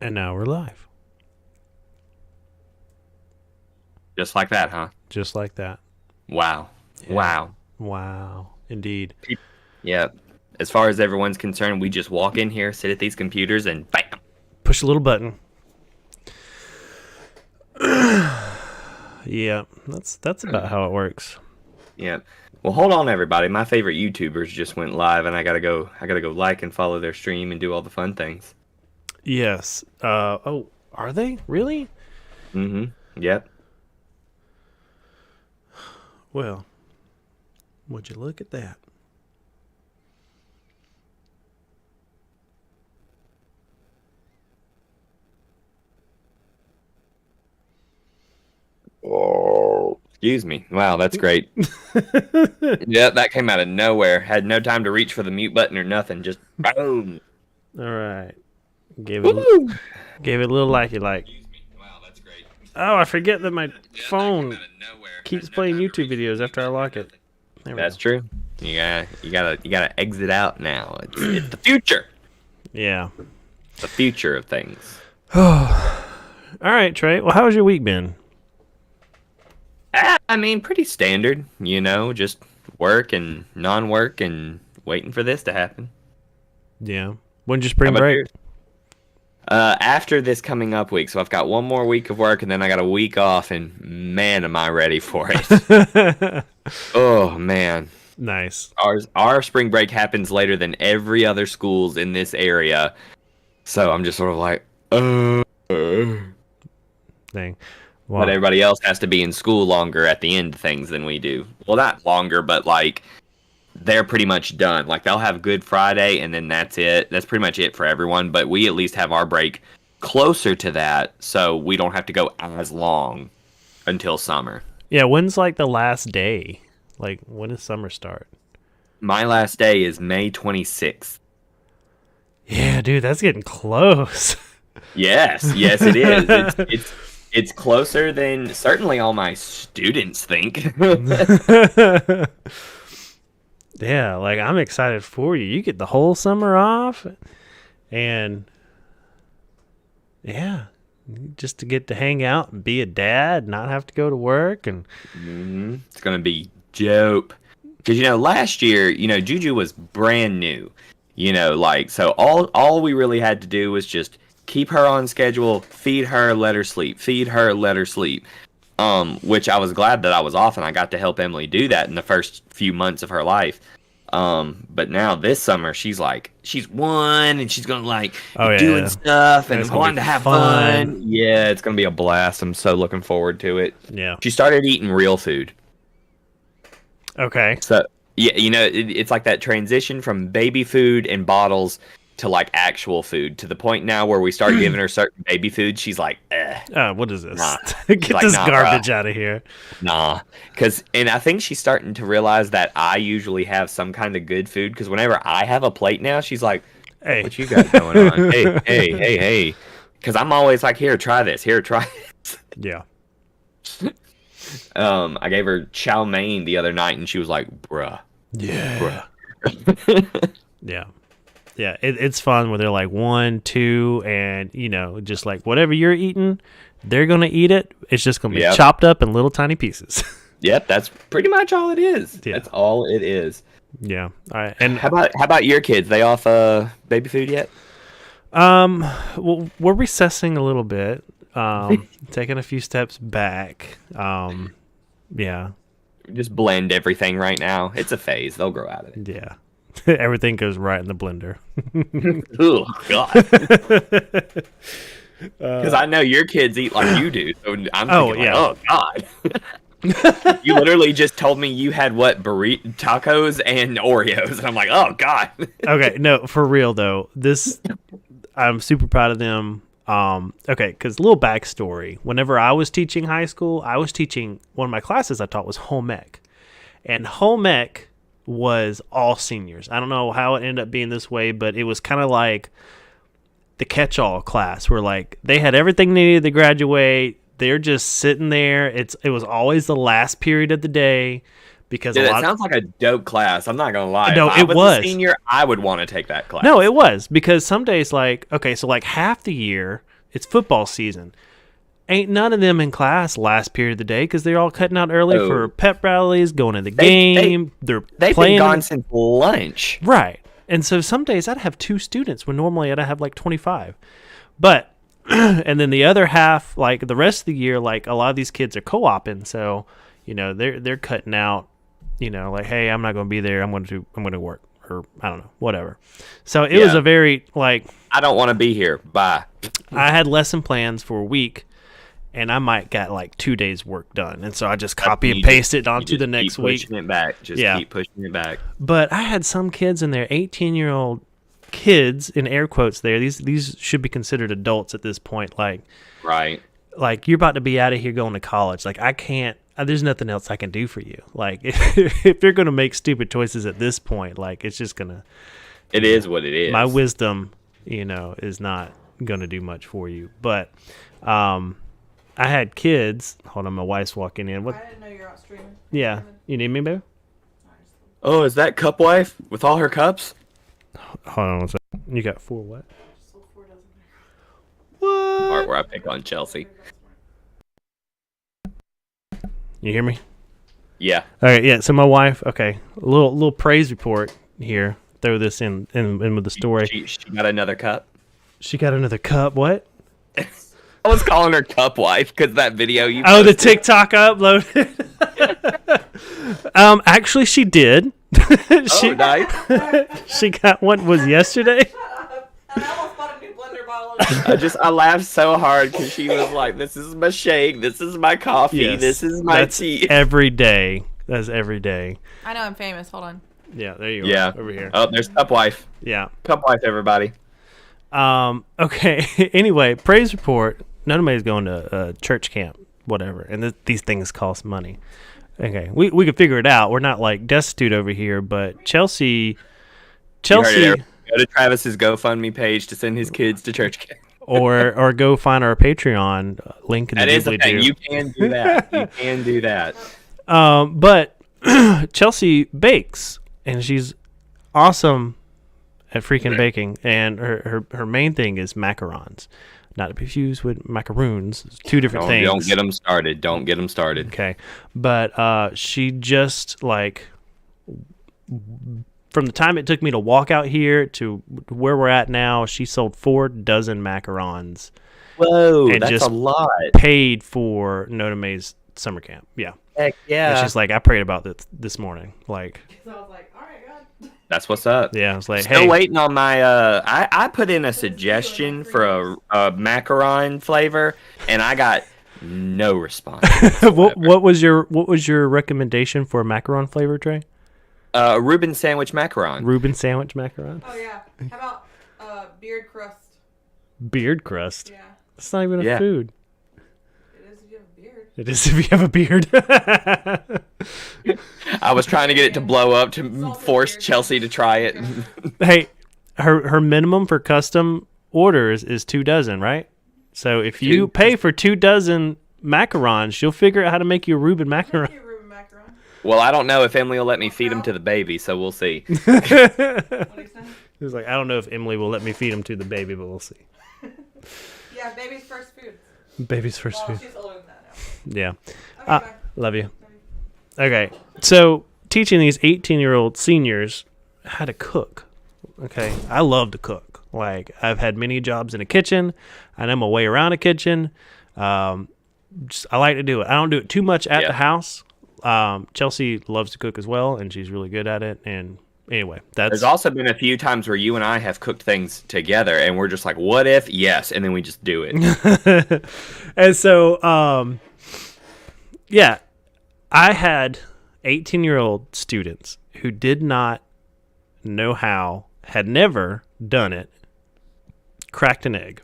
And now we're live. Just like that, huh? Just like that. Wow. Yeah. Wow. Wow. Indeed. Yeah. As far as everyone's concerned, we just walk in here, sit at these computers, and bam. Push a little button. Yeah, that's about how it works. Yeah. Well, hold on, everybody. My favorite YouTubers just went live, and I gotta go like and follow their stream and do all the fun things. Yes. Oh, are they? Really? Mm-hmm. Yep. Well, would you look at that? Oh. Excuse me. Wow, that's great. Yeah, that came out of nowhere. Had no time to reach for the mute button or nothing. Just boom. All right. Gave it Woo! a little like you like. Excuse me. Wow, that's great. Oh, I forget that my Yeah, that phone came out of nowhere. keeps Had no playing time to YouTube reach for the videos mute after I button or lock it. nothing. There we That's go. true. You gotta exit out now. It's the future. Yeah. The future of things. All right, Trey. Well, how's your week been? I mean, pretty standard. Just work and non-work and waiting for this to happen. Yeah. When's your How spring about break? yours? After this coming up week, so I've got one more week of work and then I got a week off, and man, am I ready for it. Oh man. Nice. Our spring break happens later than every other schools in this area. So I'm just sort of like, Thing. but Well, everybody else has to be in school longer at the end of things than we do. Well, not longer, but like they're pretty much done. Like they'll have Good Friday and then that's it. That's pretty much it for everyone. But we at least have our break closer to that, so we don't have to go as long until summer. yeah. When's like the last day? Like, when does summer start? My last day is May 26th. Yeah, dude, that's getting close. Yes, yes, it is. It's closer than certainly all my students think. Yeah, like I'm excited for you. You get the whole summer off, and yeah, just to get to hang out and be a dad, not have to go to work, and It's gonna be dope. Because last year, Juju was brand new. So all we really had to do was just keep her on schedule, feed her, let her sleep, feed her, let her sleep. Which I was glad that I was off and I got to help Emily do that in the first few months of her life. But now this summer she's one and she's gonna Oh, doing yeah. stuff and It's gonna wanting be to have fun. fun. Yeah, it's gonna be a blast. I'm so looking forward to it. yeah. She started eating real food. Okay. So yeah, it's like that transition from baby food and bottles to like actual food, to the point now where we start giving her certain baby food. She's like, What is this? Nah. Get Like, this nah, garbage out of here. nah. And I think she's starting to realize that I usually have some kind of good food, because whenever I have a plate now, she's like, Hey. what you got going on? Hey. Because I'm always like, here, try this. Here, try this. Yeah. I gave her chow mein the other night, and she was like, bruh. Yeah. Yeah. Yeah. It's fun when they're like 1, 2, and just like whatever you're eating, they're gonna eat it. It's just gonna be Yep. chopped up in little tiny pieces. Yep, that's pretty much all it is. Yeah. That's all it is. Yeah. All right. And How about your kids? They off baby food yet? well, we're recessing a little bit. Taking a few steps back. Yeah. Just blend everything right now. It's a phase. They'll grow out of it. Yeah. Everything goes right in the blender. Oh God. Because I know your kids eat like you do, so I'm Oh, thinking, yeah. oh God. You literally just told me you had what, tacos and Oreos, and I'm like, oh God. Okay, no, for real though. I'm super proud of them. Okay, because little backstory. Whenever I was teaching high school, I was teaching one of my classes I taught was home ec, and home ec was all seniors. I don't know how it ended up being this way, but it was kind of like the catch-all class, where like they had everything they needed to graduate. They're just sitting there. It was always the last period of the day. Because Dude, that sounds like a dope class. I'm not gonna lie. No, if I it was. a senior, I would want to take that class. No, it was, because some days, like, okay, so like half the year It's football season. Ain't none of them in class last period of the day because they're all cutting out early for pep rallies, going to the game. They've been gone since lunch. Right. And so some days I'd have 2 students when normally I'd have like 25. But, and then the other half, like the rest of the year, like a lot of these kids are co-oping. So, they're cutting out, like, hey, I'm not going to be there. I'm going to work, or I don't know, whatever. So it was a very like, I don't want to be here. Bye. I had lesson plans for a week. And I might got like 2 days work done. And so I just copy and paste it onto the next week. Pushing it back. Just keep pushing it back. But I had some kids in there, 18-year-old kids, in air quotes there. These should be considered adults at this point. Like, right. Like, you're about to be out of here going to college. Like, I can't, there's nothing else I can do for you. Like, if you're going to make stupid choices at this point, like, it's just going to. It is what it is. My wisdom, is not going to do much for you. But, I had kids. Hold on, my wife's walking in. What? I didn't know you were out streaming. Yeah. You need me, babe? Oh, is that Cup Wife with all her cups? Hold on one second. You got 4 what? Just sold 4 dozen. What? Part where I pick on Chelsea. You hear me? Yeah. All right, yeah. So my wife, okay, a little praise report here. Throw this in with the story. She got another cup. She got another cup. What? I was calling her Cup Wife because that video you. Oh, the TikTok I uploaded. Actually, she did. Nice. She got one. Was yesterday. I almost bought a new blender bottle. I laughed so hard because she was like, "This is my shake. This is my coffee. Yes, this is my that's tea." Every day. That's every day. I know I'm famous. Hold on. Yeah, there you Yeah. are. Over here. Oh, there's Cup Wife. Yeah. Cup Wife, everybody. Okay. Anyway, praise report. None of me is going to church camp, whatever. And these things cost money. Okay, we could figure it out. We're not like destitute over here, but Chelsea. Go to Travis's GoFundMe page to send his kids to church camp. or go find our Patreon link in the That is the thing. doobly-doo. You can do that. You can do that. But Chelsea bakes, and she's awesome at freaking baking. And her main thing is macarons. Not to be confused with macaroons. It's 2 different things. Don't get them started. Don't get them started. Okay. But she just, like, from the time it took me to walk out here to where we're at now, she sold 4 dozen macarons. Whoa, and that's just a lot. Paid for Nona May's summer camp. Yeah. Heck yeah. And she's like, I prayed about this morning. Like, So I was like, all right, God. That's what's up. yeah, I was like, Still hey. waiting on my. I put in a suggestion for a macaron flavor, and I got no response. what was your recommendation for a macaron flavor, Trey? Reuben sandwich macaron. Reuben sandwich macaron? Oh yeah. How about beard crust? Beard crust. Yeah. That's not even a Yeah. food. It is if you have a beard. It is if you have a beard. I was trying to get it to blow up to force Chelsea to try it. Hey, her minimum for custom orders is 2 dozen, right? So if you pay for 2 dozen macarons, she'll figure out how to make you a Reuben macaron. Thank you, Reuben macaron. Well, I don't know if Emily will let me feed him to the baby, so we'll see. What do you say? He was like, I don't know if Emily will let me feed him to the baby, but we'll see. Yeah, baby's first food. Baby's first Well, food. she's older than that now. Yeah. Okay, bye. Love you. Okay. So teaching these 18-year-old seniors how to cook. Okay. I love to cook. Like, I've had many jobs in a kitchen. I know my way around a kitchen. I like to do it. I don't do it too much at the house. Chelsea loves to cook as well, and she's really good at it. And anyway, There's also been a few times where you and I have cooked things together, and we're just like, what if? Yes. And then we just do it. And so, yeah, I had 18-year-old students who did not know how, had never done it, cracked an egg.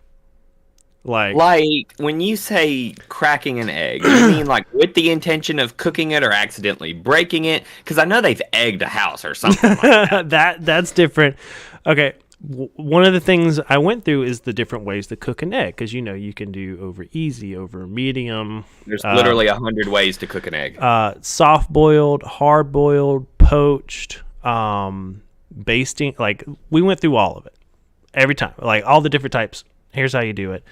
Like when you say cracking an egg, you mean like with the intention of cooking it or accidentally breaking it? Because I know they've egged a house or something like that. that's different. Okay, one of the things I went through is the different ways to cook an egg, because you can do over easy, over medium. There's literally 100 ways to cook an egg. Soft boiled, hard boiled, poached, basting. Like, we went through all of it every time, like all the different types. Here's how you do it.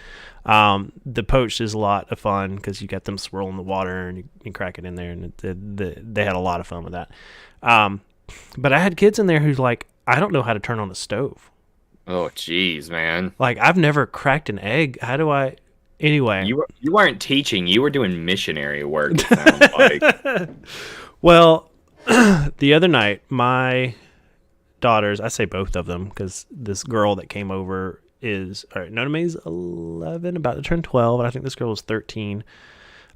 The poached is a lot of fun because you got them swirling the water and you crack it in there, and they had a lot of fun with that. But I had kids in there who's like, I don't know how to turn on a stove. Oh, jeez, man. Like, I've never cracked an egg. How do I? Anyway. You weren't teaching. You were doing missionary work, it sounds like. Well, the other night, my daughters, I say both of them because this girl that came over is, all right, Noname's 11, about to turn 12, and I think this girl was 13.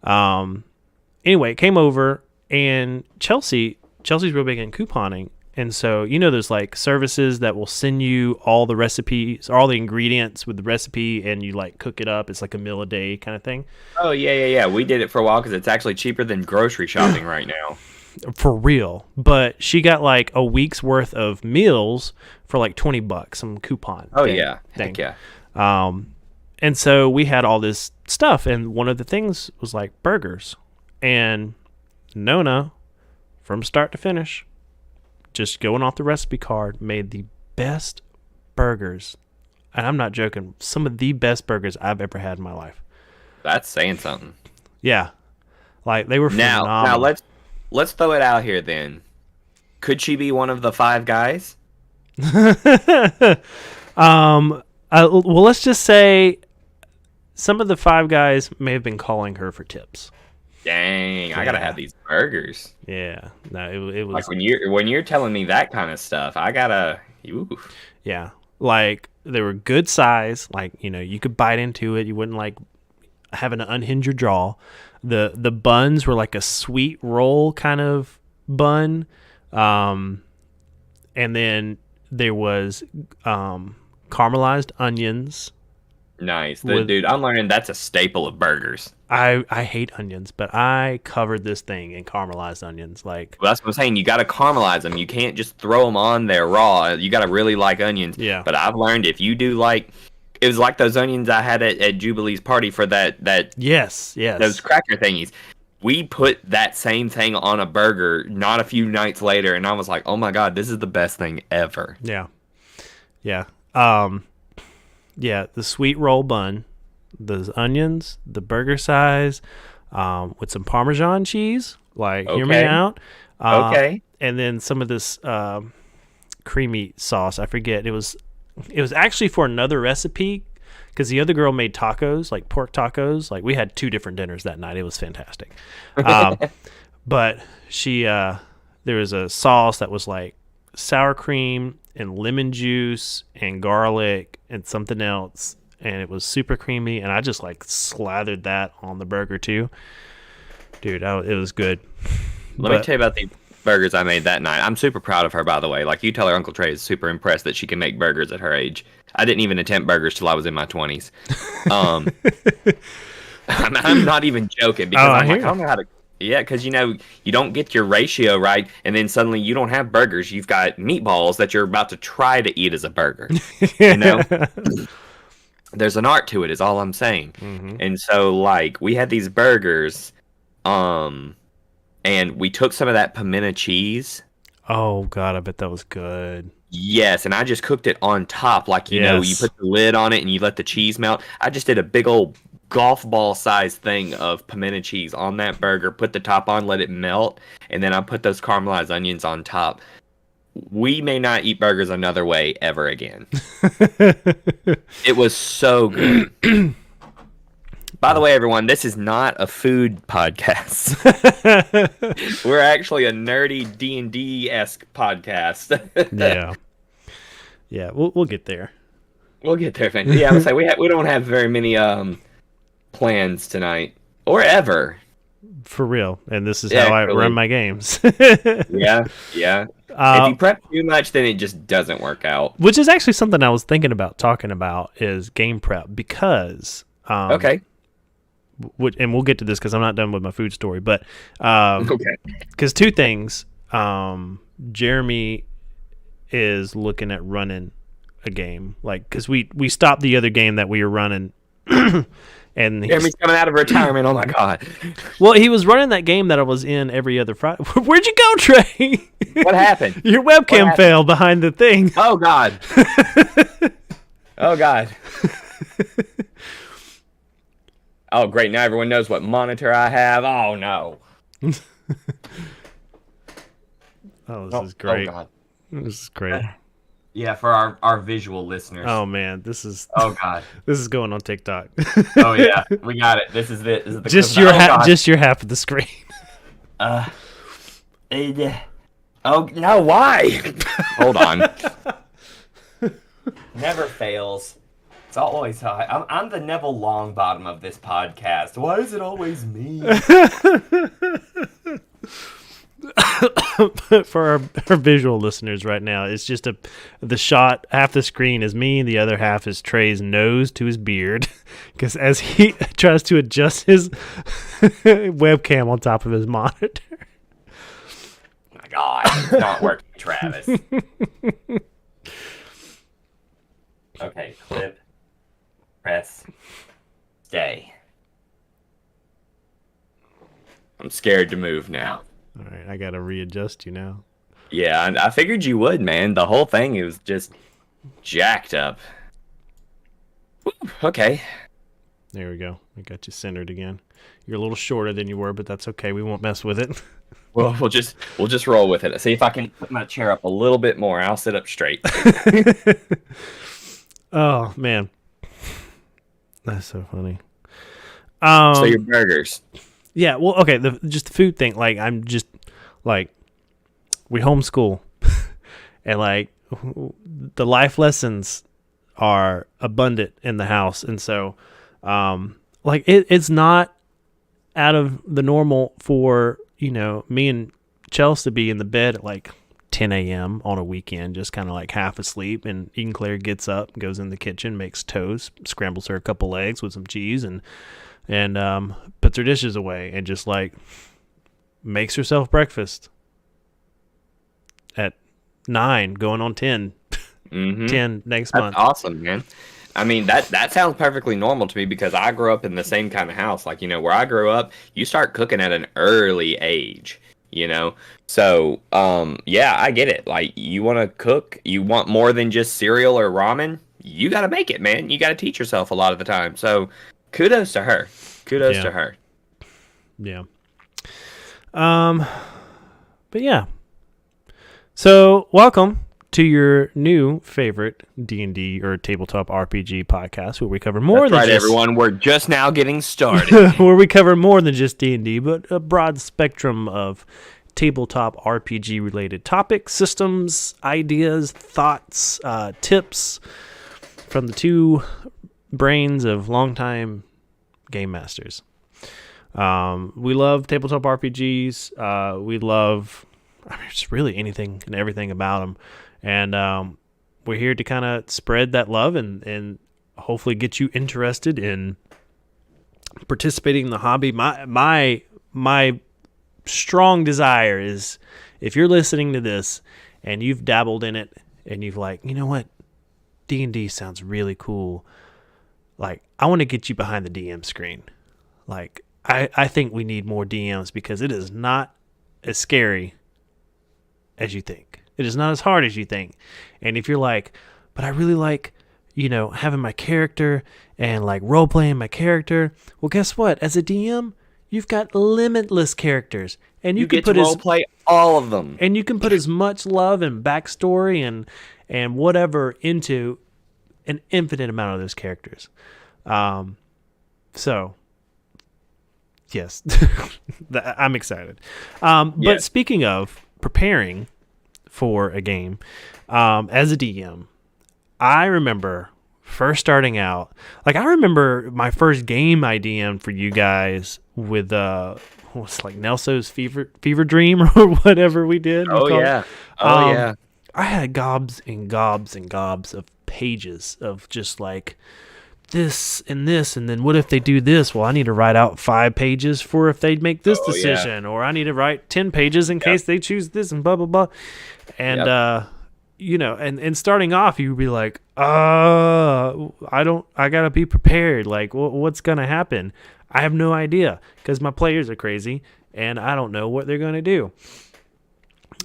Anyway, it came over, and Chelsea's real big in couponing. And so, there's like services that will send you all the recipes, all the ingredients with the recipe, and you like cook it up. It's like a meal a day kind of thing. Oh, yeah. We did it for a while because it's actually cheaper than grocery shopping right now. For real. But she got like a week's worth of meals for like $20, some coupon. Oh, thing. yeah. Heck yeah. And so we had all this stuff, and one of the things was like burgers. And Nona, from start to finish, just going off the recipe card, made the best burgers. And I'm not joking. Some of the best burgers I've ever had in my life. That's saying something. Yeah. Like, they were phenomenal. Now let's throw it out here then. Could she be one of the 5 guys? Well, let's just say some of the 5 guys may have been calling her for tips. Dang, I gotta have these burgers. Yeah, no, it was like when you're telling me that kind of stuff, I gotta. Oof. Yeah, like they were good size. Like you could bite into it. You wouldn't like having to unhinge your jaw. The buns were like a sweet roll kind of bun, and then there was caramelized onions. Nice, dude. I'm learning that's a staple of burgers. I hate onions, but I covered this thing in caramelized onions. Like, well, that's what I'm saying. You got to caramelize them. You can't just throw them on there raw. You got to really like onions. Yeah. But I've learned if you do like, it was like those onions I had at Jubilee's party for that. Yes. Those cracker thingies. We put that same thing on a burger not a few nights later, and I was like, oh my God, this is the best thing ever. Yeah. Yeah, the sweet roll bun, those onions, the burger size, with some Parmesan cheese. Like, hear me out. Okay. And then some of this creamy sauce. I forget. It was actually for another recipe because the other girl made tacos, like pork tacos. Like, we had 2 different dinners that night. It was fantastic. But she, there was a sauce that was like sour cream and lemon juice and garlic and something else, and it was super creamy, and I just like slathered that on the burger too. Dude, it was good. Let me tell you about the burgers I made that night. I'm super proud of her, by the way. Like, you tell her Uncle Trey is super impressed that she can make burgers at her age. I didn't even attempt burgers till I was in my 20s. I'm not even joking because I'm like, I don't know how to. Yeah, because you don't get your ratio right, and then suddenly you don't have burgers. You've got meatballs that you're about to try to eat as a burger. There's an art to it, is all I'm saying. Mm-hmm. And so, like, we had these burgers, and we took some of that pimento cheese. Oh God, I bet that was good. Yes, and I just cooked it on top, like you put the lid on it and you let the cheese melt. I just did a big old golf ball sized thing of pimento cheese on that burger, put the top on, let it melt, and then I put those caramelized onions on top. We may not eat burgers another way ever again. It was so good. By the way, everyone, this is not a food podcast. We're actually a nerdy D&D-esque podcast. Yeah, we'll get there. We'll get there, thank you. Yeah, I would say we don't have very many plans tonight or ever. For real, and this is how I run my games. Yeah. If you prep too much, then it just doesn't work out. Which is actually something I was thinking about talking about is game prep because okay. And we'll get to this because I'm not done with my food story, but okay. Because 2 things, Jeremy is looking at running a game, like because we stopped the other game that we were running. And Jeremy's coming out of retirement. Oh my God! Well, he was running that game that I was in every other Friday. Where'd you go, Trey? What happened? Your webcam failed behind the thing. Oh God! Oh God! Oh, great. Now everyone knows what monitor I have. Oh, no. Oh, this is great. Oh, God. This is great. Yeah, for our visual listeners. Oh man, this is God. this is going on TikTok. Oh, yeah. We got it. This is it. This is the just clip your of that. just your half of the screen. Oh, no, why? Hold on. Never fails. It's always high. I'm the Neville Longbottom of this podcast. Why is it always me? For our visual listeners right now, it's just the shot. Half the screen is me, and the other half is Trey's nose to his beard, because as he tries to adjust his webcam on top of his monitor. My God, it's not working, Travis. Okay, clip, press, stay. I'm scared to move now. All right, I gotta readjust you now. Yeah, I figured you would, man. The whole thing was just jacked up. Woo, okay. There we go. I got you centered again. You're a little shorter than you were, but that's okay. We won't mess with it. Well, we'll just roll with it. See if I can put my chair up a little bit more. I'll sit up straight. Oh man, that's so funny. So your burgers. Yeah, well, okay, just the food thing. Like, I'm just like, we homeschool, and like the life lessons are abundant in the house, and so like it's not out of the normal for me and Chelsea to be in the bed at like 10 a.m. on a weekend, just kind of like half asleep, and Eden Claire gets up, goes in the kitchen, makes toast, scrambles her a couple eggs with some cheese, and puts her dishes away, and just like makes herself breakfast at 9, going on 10, 10 next month. That's awesome, man. I mean, that sounds perfectly normal to me, because I grew up in the same kind of house. Like, where I grew up, you start cooking at an early age, So, yeah, I get it. Like, you want to cook, you want more than just cereal or ramen, you got to make it, man. You got to teach yourself a lot of the time. So, kudos to her. Kudos to her. Yeah. But yeah. So, welcome to your new favorite D&D or tabletop RPG podcast, where we cover more than just everyone. We're just now getting started. where we cover more than just D&D, but a broad spectrum of tabletop RPG related topics, systems, ideas, thoughts, tips from the two brains of longtime game masters. We love tabletop RPGs. We love, just really anything and everything about them. And we're here to kind of spread that love and hopefully get you interested in participating in the hobby. My strong desire is, if you're listening to this and you've dabbled in it and you've like, you know what, D&D sounds really cool. Like, I want to get you behind the DM screen. Like, I think we need more DMs, because it is not as scary as you think. It is not as hard as you think. And if you're like, but I really like, having my character and like role playing my character. Well, guess what? As a DM, you've got limitless characters, and you can get put to role play all of them. And you can put as much love and backstory and whatever into an infinite amount of those characters. So yes, I'm excited. But speaking of preparing for a game, as a DM, I remember first starting out. Like, I remember my first game I DM'd for you guys with what's like Nelso's Fever Dream or whatever we did. Yeah. I had gobs and gobs and gobs of pages of just like this, and then what if they do this? Well, I need to write out 5 pages for if they make this decision, or I need to write 10 pages in case they choose this, and blah blah blah. And and starting off, you'd be like, I gotta be prepared. Like, what's gonna happen? I have no idea, because my players are crazy and I don't know what they're gonna do.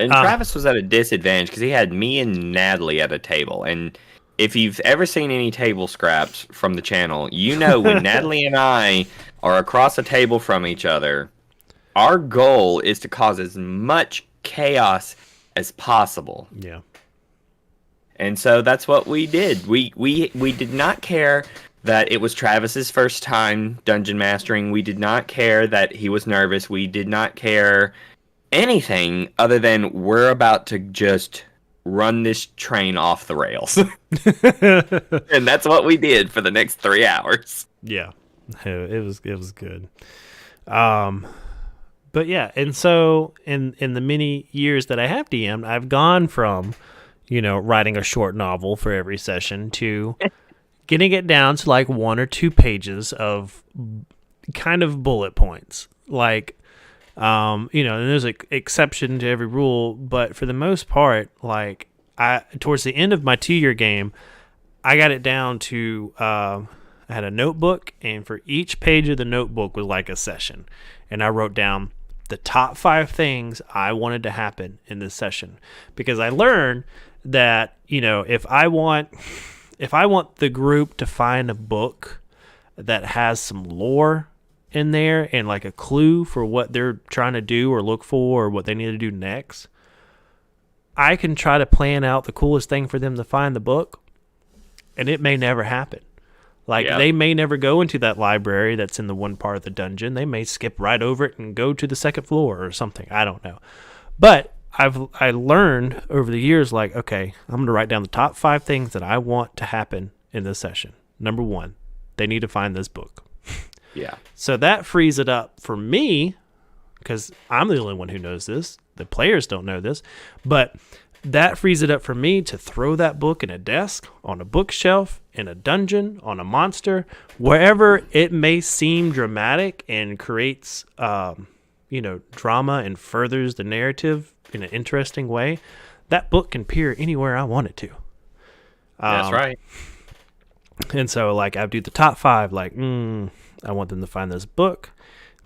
And Travis was at a disadvantage because he had me and Natalie at a table, and if you've ever seen any table scraps from the channel, you know when Natalie and I are across a table from each other, our goal is to cause as much chaos as possible. Yeah. And so that's what we did. We did not care that it was Travis's first time dungeon mastering. We did not care that he was nervous. We did not care anything other than we're about to just run this train off the rails. And that's what we did for the next 3 hours. Yeah, it was good. But yeah, and so in the many years that I have DM'd, I've gone from, writing a short novel for every session to getting it down to like 1 or 2 pages of kind of bullet points. Like, and there's an exception to every rule, but for the most part, like towards the end of my 2-year game, I got it down to, I had a notebook, and for each page of the notebook was like a session. And I wrote down the top 5 things I wanted to happen in this session, because I learned that, if I want the group to find a book that has some lore in there and like a clue for what they're trying to do or look for or what they need to do next, I can try to plan out the coolest thing for them to find the book, and it may never happen. Like, they may never go into that library that's in the one part of the dungeon. They may skip right over it and go to the second floor or something. I don't know. But I learned over the years, like, okay, I'm going to write down the top 5 things that I want to happen in this session. Number 1, they need to find this book. Yeah. So that frees it up for me, because I'm the only one who knows this. The players don't know this. But that frees it up for me to throw that book in a desk, on a bookshelf, in a dungeon, on a monster, wherever it may seem dramatic and creates, drama and furthers the narrative in an interesting way. That book can appear anywhere I want it to. That's right. And so, like, I do the top 5, like, I want them to find this book.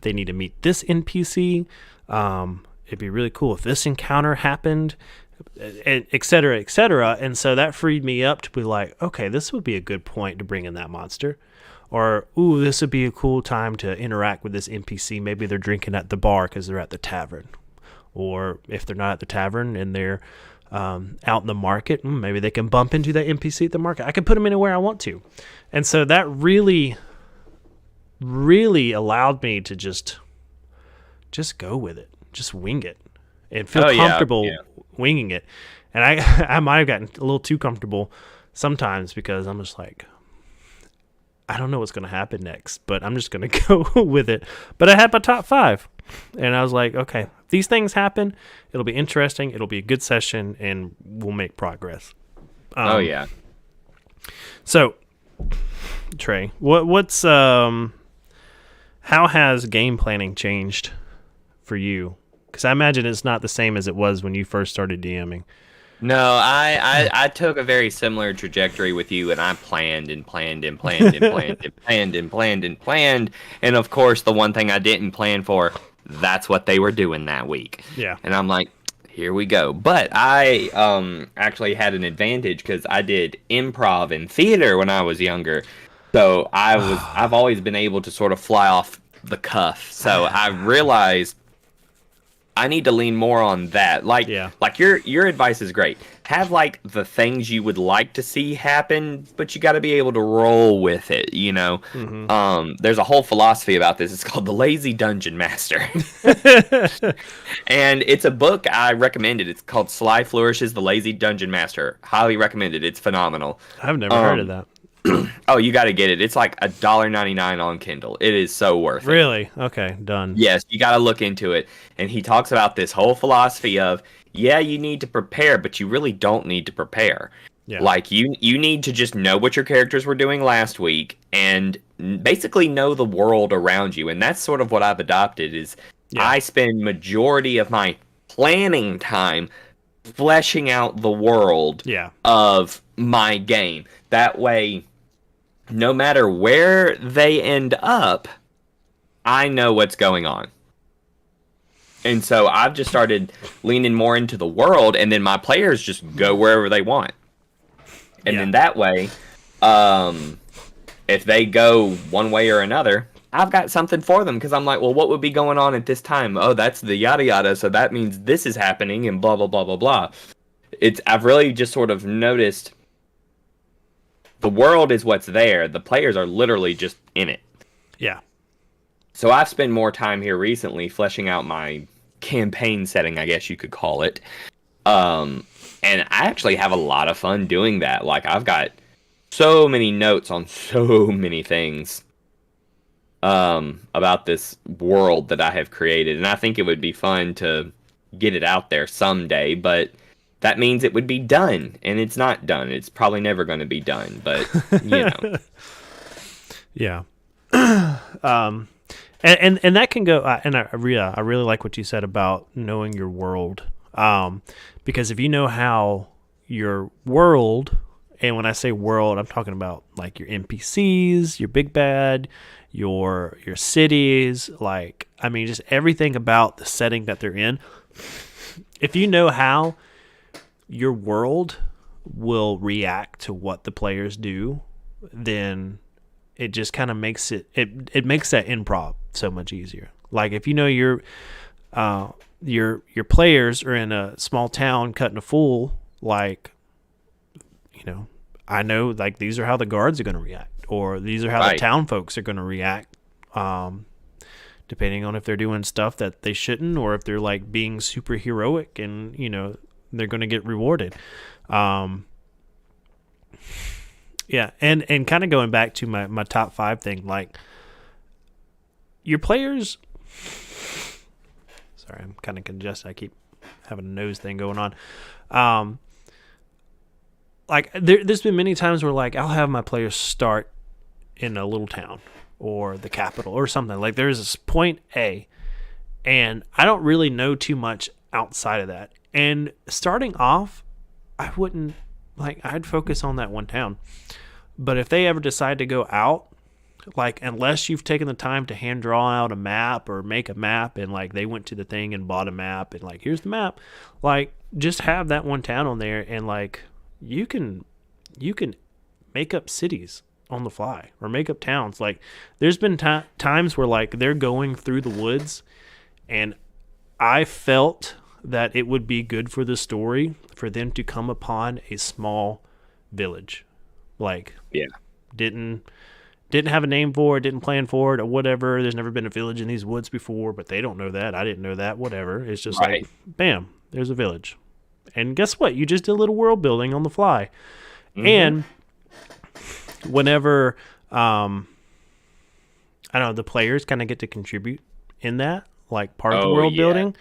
They need to meet this NPC. It'd be really cool if this encounter happened, et cetera, et cetera. And so that freed me up to be like, okay, this would be a good point to bring in that monster. Or, ooh, this would be a cool time to interact with this NPC. Maybe they're drinking at the bar because they're at the tavern. Or if they're not at the tavern and they're out in the market, maybe they can bump into that NPC at the market. I can put them anywhere I want to. And so that really, really allowed me to just go with it. Just wing it. And feel comfortable winging it. And I might have gotten a little too comfortable sometimes, because I'm just like, I don't know what's going to happen next, but I'm just going to go with it. But I had my top 5, and I was like, okay, if these things happen, it'll be interesting, it'll be a good session, and we'll make progress. So, Trey, what's how has game planning changed for you? Because I imagine it's not the same as it was when you first started DMing. No, I took a very similar trajectory with you, and I planned and planned and planned and planned and planned and planned and planned. And of course, the one thing I didn't plan for, that's what they were doing that week. Yeah. And I'm like, here we go. But I actually had an advantage because I did improv and theater when I was younger. So I've always been able to sort of fly off the cuff. So I realized I need to lean more on that. Like your advice is great. Have like the things you would like to see happen, but you got to be able to roll with it, Mm-hmm. There's a whole philosophy about this. It's called The Lazy Dungeon Master. And it's a book I recommended. It's called Sly Flourishes The Lazy Dungeon Master. Highly recommended. It's phenomenal. I've never heard of that. Oh, you got to get it. It's like $1.99 on Kindle. It is so worth it. Really? Okay, done. Yes, you got to look into it. And he talks about this whole philosophy of, you need to prepare, but you really don't need to prepare. Yeah. Like, you need to just know what your characters were doing last week and basically know the world around you. And that's sort of what I've adopted is I spend majority of my planning time fleshing out the world of my game. That way, no matter where they end up, I know what's going on. And so I've just started leaning more into the world, and then my players just go wherever they want. And Yeah. then that way, if they go one way or another, I've got something for them because I'm like, well, what would be going on at this time? Oh, that's the yada yada, so that means this is happening and blah blah blah blah blah. I've really just sort of noticed the world is what's there. The players are literally just in it. Yeah. So I've spent more time here recently fleshing out my campaign setting, I guess you could call it. And I actually have a lot of fun doing that. Like, I've got so many notes on so many things about this world that I have created. And I think it would be fun to get it out there someday, but that means it would be done. And it's not done. It's probably never going to be done, but, you know. Yeah. And that can go, and I really like what you said about knowing your world. Because if you know how your world, and when I say world, I'm talking about like your NPCs, your big bad, your cities, like, I mean, just everything about the setting that they're in. If you know how your world will react to what the players do, then it just kind of makes it makes that improv so much easier. Like, if you know your players are in a small town cutting a fool, like, you know, I know, like, these are how the guards are going to react, or these are how the town folks are going to react, depending on if they're doing stuff that they shouldn't, or if they're like being super heroic and, you know, they're going to get rewarded. Yeah, and kind of going back to my top 5 thing, like, your players. Sorry, I'm kind of congested. I keep having a nose thing going on. Like, there's been many times where, like, I'll have my players start in a little town or the capital or something. Like, there's this point A, and I don't really know too much outside of that. And starting off, I wouldn't, like, I'd focus on that one town. But if they ever decide to go out, like, unless you've taken the time to hand draw out a map or make a map, and, like, they went to the thing and bought a map and, like, here's the map, like, just have that one town on there, and, like, you can make up cities on the fly or make up towns. Like, there's been times where, like, they're going through the woods, and I felt that it would be good for the story for them to come upon a small village. Like, Yeah. didn't have a name for it, didn't plan for it, or whatever. There's never been a village in these woods before, but they don't know that. I didn't know that, whatever. It's just like, bam, there's a village. And guess what? You just did a little world building on the fly. Mm-hmm. And whenever, I don't know, the players kind of get to contribute in that, like, part of the world building.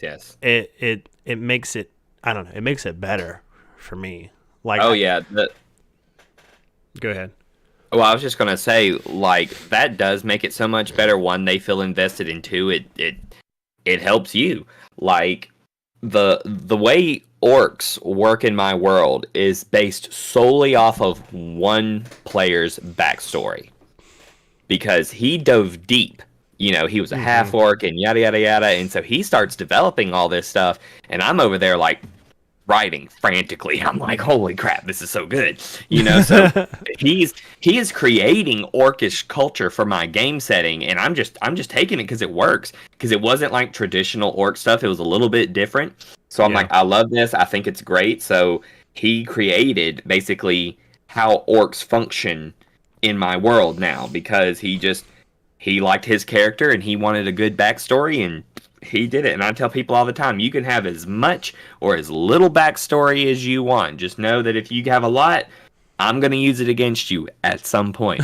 Yes. It makes it, I don't know, it makes it better for me. Like, go ahead. Well, I was just gonna say, like, that does make it so much better. One, they feel invested in. Two, it helps you. Like, the way orcs work in my world is based solely off of one player's backstory, because he dove deep. You know, he was a half orc and yada yada yada, and so he starts developing all this stuff, and I'm over there like writing frantically. I'm like, holy crap, this is so good. You know, so he is creating orcish culture for my game setting, and I'm just taking it because it works. Because it wasn't like traditional orc stuff. It was a little bit different. So I'm like, I love this. I think it's great. So he created basically how orcs function in my world now, because he liked his character and he wanted a good backstory, and he did it. And I tell people all the time, you can have as much or as little backstory as you want. Just know that if you have a lot, I'm going to use it against you at some point.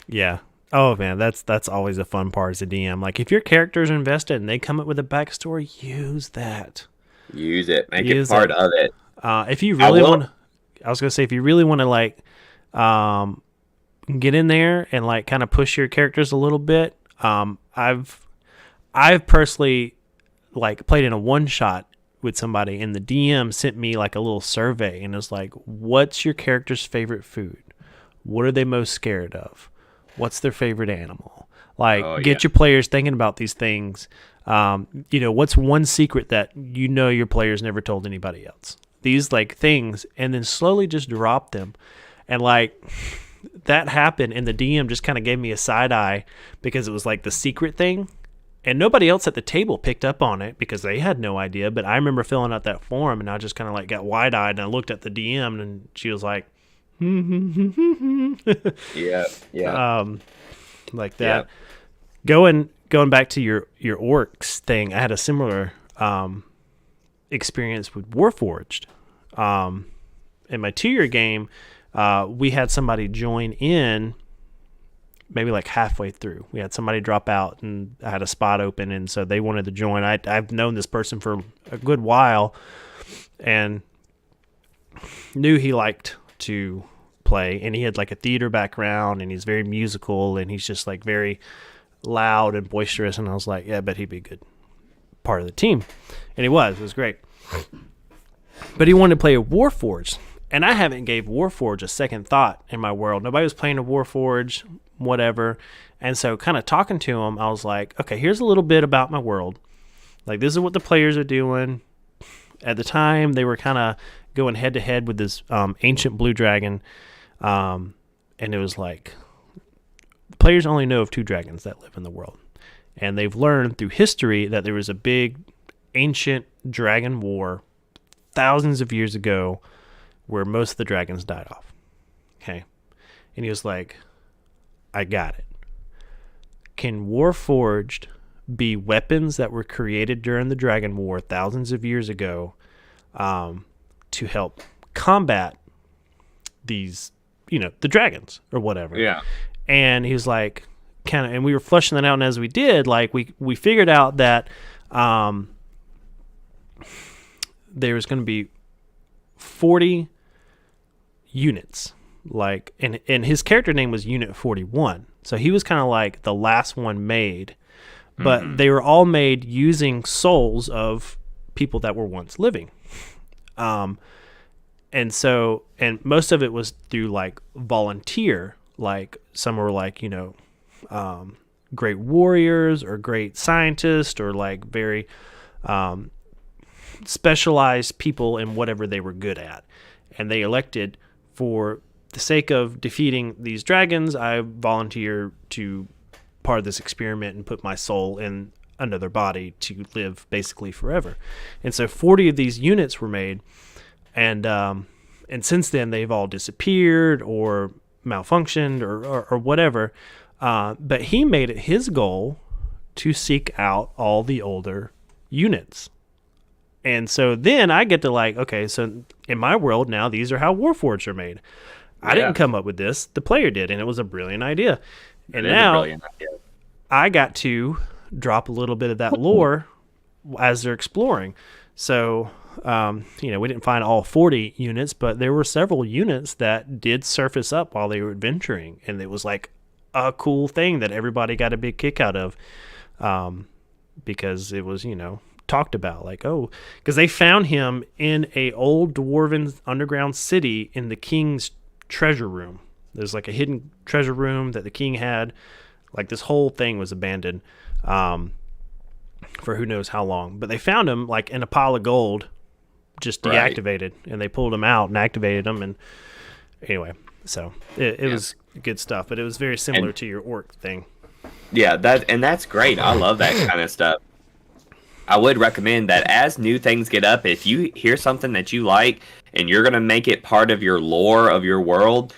Yeah. Oh, man, that's always a fun part as a DM. Like, if your characters are invested and they come up with a backstory, use that. Use it. Make it part of it. If you really want, I was going to say, if you really want to, like, get in there and, like, kind of push your characters a little bit, I've personally, like, played in a one shot with somebody, and the DM sent me, like, a little survey, and it was like, what's your character's favorite food? What are they most scared of? What's their favorite animal? Like, get your players thinking about these things. You know, what's one secret that you know your players never told anybody else? these like things and then slowly just drop them. And like that happened, and the DM just kind of gave me a side eye because it was like the secret thing. And nobody else at the table picked up on it because they had no idea. But I remember filling out that form, and I just kind of like got wide eyed, and I looked at the DM, and she was like, Yeah, yeah. like that. Going back to your orcs thing, I had a similar experience with Warforged. In my 2-year game, we had somebody join in maybe like halfway through. We had somebody drop out, and I had a spot open, and so they wanted to join. I've known this person for a good while and knew he liked to play, and he had like a theater background, and he's very musical, and he's just like very loud and boisterous, and I was like, yeah, I bet he'd be a good part of the team. And he was. It was great. But he wanted to play a Warforged, and I haven't gave Warforged a second thought in my world. Nobody was playing a Warforged, whatever. And so kind of talking to him, I was like, okay, here's a little bit about my world. Like, this is what the players are doing. At the time, they were kind of going head to head with this ancient blue dragon. And it was like, players only know of 2 dragons that live in the world. And they've learned through history that there was a big ancient dragon war thousands of years ago where most of the dragons died off. Okay. And he was like, I got it. Can Warforged be weapons that were created during the Dragon War thousands of years ago to help combat these, the dragons or whatever? Yeah. And he was like, and we were fleshing that out, and as we did, like we figured out that there was going to be 40 units, like, and his character name was Unit 41, so he was kind of like the last one made, but they were all made using souls of people that were once living, and most of it was through like volunteer. Like some were like, great warriors or great scientists or like very specialized people in whatever they were good at. And they elected, for the sake of defeating these dragons, I volunteer to part of this experiment and put my soul in another body to live basically forever. And so 40 of these units were made. And since then they've all disappeared or malfunctioned or whatever, but he made it his goal to seek out all the older units. And so then I get to like, okay, so in my world now, these are how Warforged are made. I didn't come up with this, the player did, and it was a brilliant idea. And now I got to drop a little bit of that lore as they're exploring. So we didn't find all 40 units, but there were several units that did surface up while they were adventuring, and it was like a cool thing that everybody got a big kick out of, because it was talked about, like, oh, because they found him in a old dwarven underground city in the king's treasure room. There's like a hidden treasure room that the king had. Like, this whole thing was abandoned for who knows how long, but they found him like in a pile of gold, just deactivated, and they pulled him out and activated him. And anyway, so it was good stuff, but it was very similar to your orc thing. Yeah, that's great. I love that kind of stuff. I would recommend that as new things get up, if you hear something that you like and you're going to make it part of your lore of your world,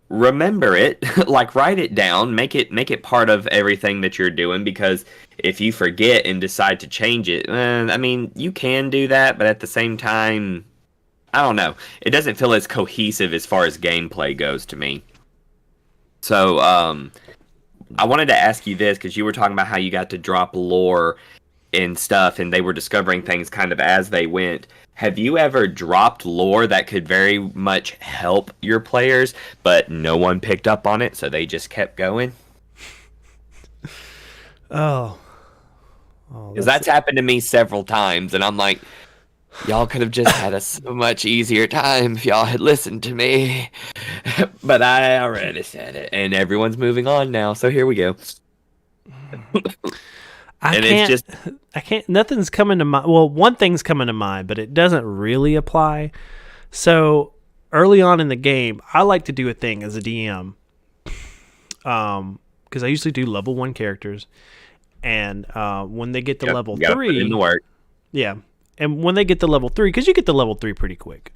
remember it, like write it down, make it part of everything that you're doing, because if you forget and decide to change it, you can do that, but at the same time, I don't know. It doesn't feel as cohesive as far as gameplay goes to me. So, I wanted to ask you this, because you were talking about how you got to drop lore and stuff, and they were discovering things kind of as they went. Have you ever dropped lore that could very much help your players, but no one picked up on it, so they just kept going? Because that's happened to me several times, and I'm like, y'all could have just had a so much easier time if y'all had listened to me. But I already said it, and everyone's moving on now, so here we go. And can't, it's just I can't, nothing's coming to mind. Well, one thing's coming to mind, but it doesn't really apply. So early on in the game, I like to do a thing as a DM. Because I usually do level 1 characters. And when they get to level you gotta put 3, in the work. yeah. And when they get to level 3, because you get to level 3 pretty quick.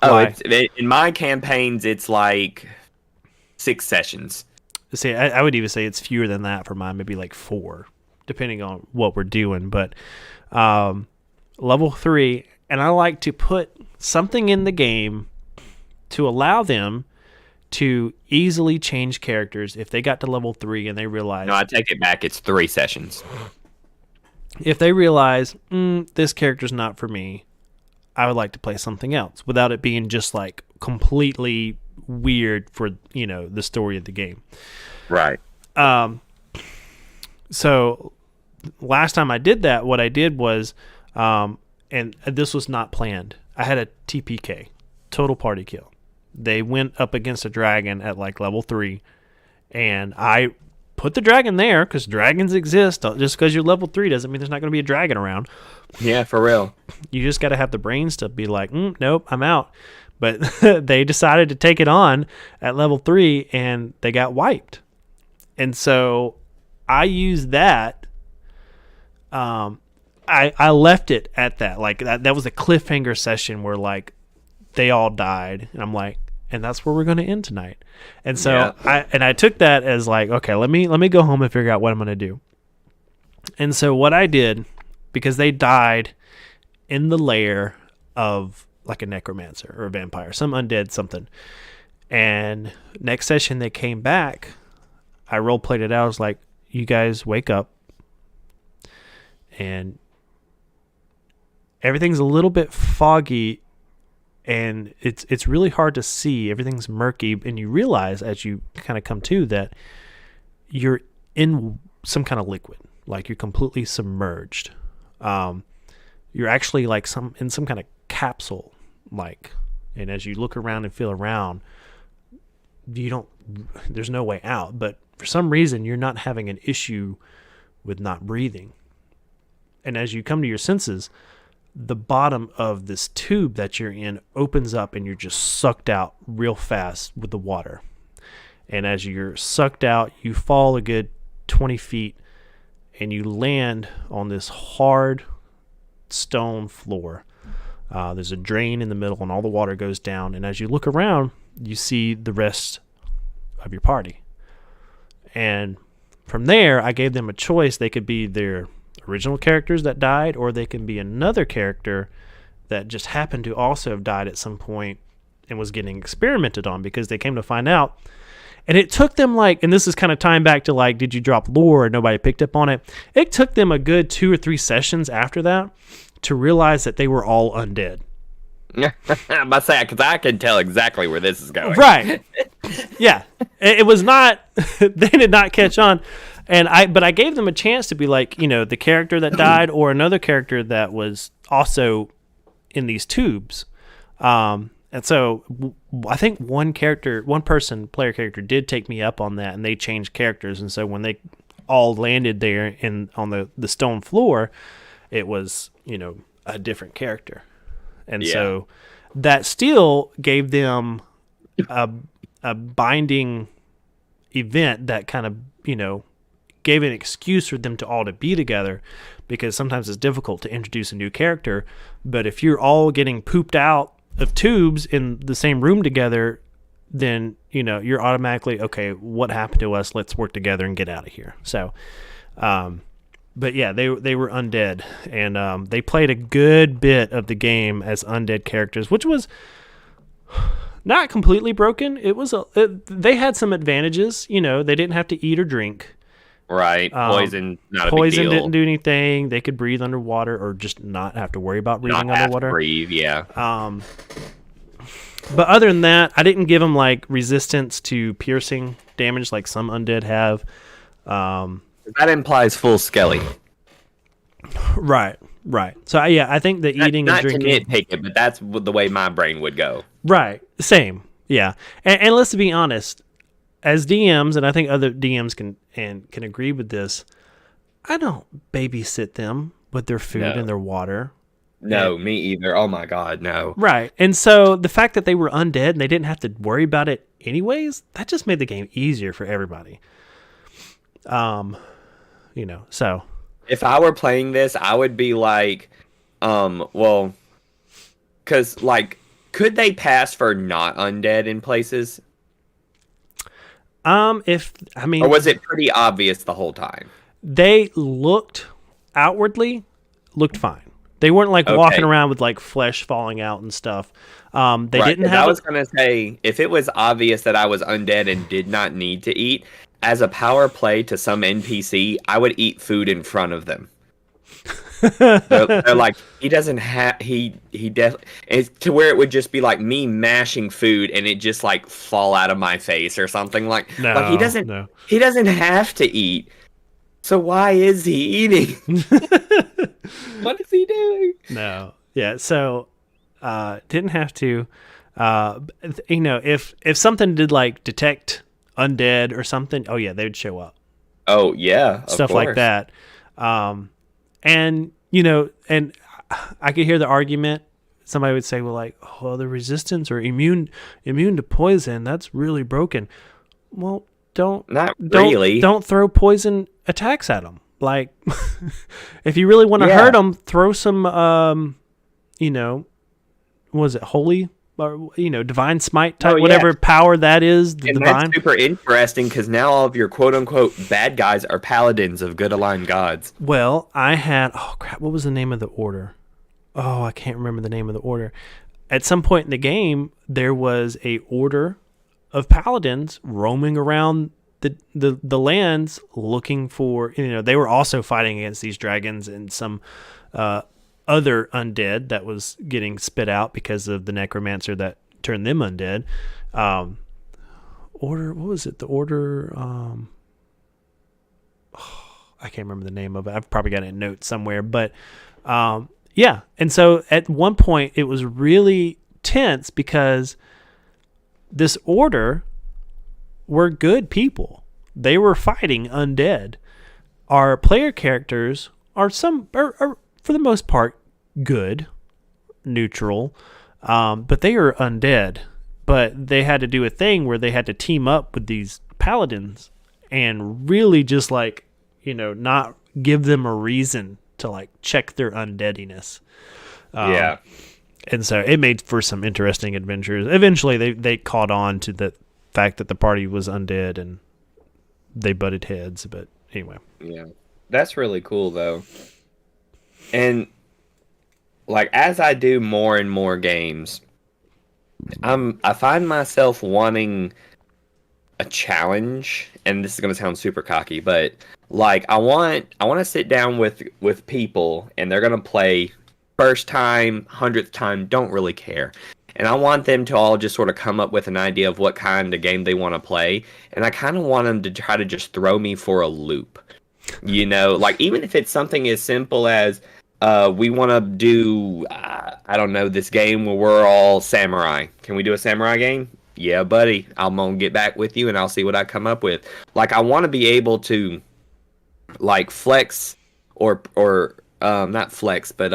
Oh, Why? in my campaigns, it's like 6 sessions. See, I would even say it's fewer than that for mine, maybe like 4, depending on what we're doing. But level 3, and I like to put something in the game to allow them to easily change characters if they got to level 3 and they realize... No, I take it back. It's 3 sessions. If they realize, this character's not for me, I would like to play something else without it being just like completely weird for, the story of the game. Right. So last time I did that, what I did was, and this was not planned, I had a TPK, total party kill. They went up against a dragon at like level 3, and I put the dragon there because dragons exist. Just because you're level 3 doesn't mean there's not going to be a dragon around. Yeah, for real. You just got to have the brains to be like, nope, I'm out. But they decided to take it on at level 3, and they got wiped. And so I used that. I left it at that. Like that was a cliffhanger session where like they all died, and I'm like, and that's where we're going to end tonight. And so I took that as like, okay, let me go home and figure out what I'm going to do. And so what I did, because they died in the lair of like a necromancer or a vampire, some undead something. And next session they came back, I role played it out. I was like, you guys wake up, and everything's a little bit foggy, and it's really hard to see. Everything's murky, and you realize as you kind of come to that you're in some kind of liquid, like you're completely submerged. You're actually like in some kind of capsule, like, and as you look around and feel around, there's no way out, but for some reason you're not having an issue with not breathing. And as you come to your senses, the bottom of this tube that you're in opens up, and you're just sucked out real fast with the water. And as you're sucked out, you fall a good 20 feet, and you land on this hard stone floor. There's a drain in the middle, and all the water goes down. And as you look around, you see the rest of your party. And from there, I gave them a choice. They could be their original characters that died, or they can be another character that just happened to also have died at some point and was getting experimented on, because they came to find out. And it took them like, and this is kind of tying back to like, did you drop lore and nobody picked up on it? It took them a good 2 or 3 sessions after that to realize that they were all undead. I'm about to say, because I can tell exactly where this is going. Right. Yeah. It was not, they did not catch on. But I gave them a chance to be like, the character that died or another character that was also in these tubes. And so I think one player character did take me up on that, and they changed characters. And so when they all landed there on the stone floor, it was, a different character. And so that still gave them a binding event that kind of, gave an excuse for them to all to be together, because sometimes it's difficult to introduce a new character. But if you're all getting pooped out of tubes in the same room together, then, you're automatically, okay, what happened to us? Let's work together and get out of here. So, but yeah, they were undead, and they played a good bit of the game as undead characters, which was not completely broken. They had some advantages. They didn't have to eat or drink. Right. Poison, not a big Poison deal. didn't do anything. They could breathe underwater, or just not have to worry about breathing Not have underwater. to breathe, yeah. But other than that, I didn't give them like resistance to piercing damage like some undead have. That implies full skelly. Right. So I think the eating not and drinking. to nitpick it, but that's the way my brain would go. Right. Same. Yeah. And let's be honest, as DMs, and I think other DMs can agree with this, I don't babysit them with their food No. and their water. No, me either. Oh my god, no. Right. And so the fact that they were undead and they didn't have to worry about it anyways, that just made the game easier for everybody. So If I were playing this, I would be like, well, because like, could they pass for not undead in places, if I mean or was it pretty obvious the whole time? they looked fine. They weren't like Okay. walking around with like flesh falling out and stuff. They Right, didn't 'cause have I was gonna say, if it was obvious that I was undead and did not need to eat, as a power play to some NPC, I would eat food in front of them. They're like, he doesn't have he definitely, it's to where it would just be like me mashing food and it just like fall out of my face or something like he no. he doesn't have to eat. So why is he eating? What is he doing? No. Yeah. So, didn't have to. If something did like detect undead or something, oh yeah, they would show up. Oh yeah, of Stuff like course. that. And I could hear the argument. Somebody would say, well, like, oh, the resistance or immune to poison, that's really broken. Well, Not really. don't throw poison attacks at them. Like, if you really want to Yeah. hurt them, throw some, what was it, holy, or divine smite type, Oh, yeah. whatever power that is, the And divine. that's super interesting because now all of your quote-unquote bad guys are paladins of good aligned gods. Well, I had, oh crap, what was the name of the order? Oh, I can't remember the name of the order. At some point in the game, there was a order of paladins roaming around the lands looking for, they were also fighting against these dragons and some other undead that was getting spit out because of the necromancer that turned them undead. Order, what was it? The order, I can't remember the name of it. I've probably got it in notes somewhere, but yeah. And so at one point it was really tense because this order were good people. They were fighting undead. Our player characters are for the most part good, neutral, but they are undead. But they had to do a thing where they had to team up with these paladins and really just like, not give them a reason to like check their undeadiness. Yeah. And so it made for some interesting adventures. Eventually they caught on to the fact that the party was undead and they butted heads. But anyway. Yeah. That's really cool though. And like as I do more and more games, I find myself wanting a challenge, and this is going to sound super cocky, but like I want to sit down with people and they're going to play first time, 100th time, don't really care. And I want them to all just sort of come up with an idea of what kind of game they want to play, and I kind of want them to try to just throw me for a loop. Like even if it's something as simple as we want to do I don't know, this game where we're all samurai. Can we do a samurai game? Yeah, buddy. I'm gonna get back with you and I'll see what I come up with. Like I want to be able to like flex or not flex, but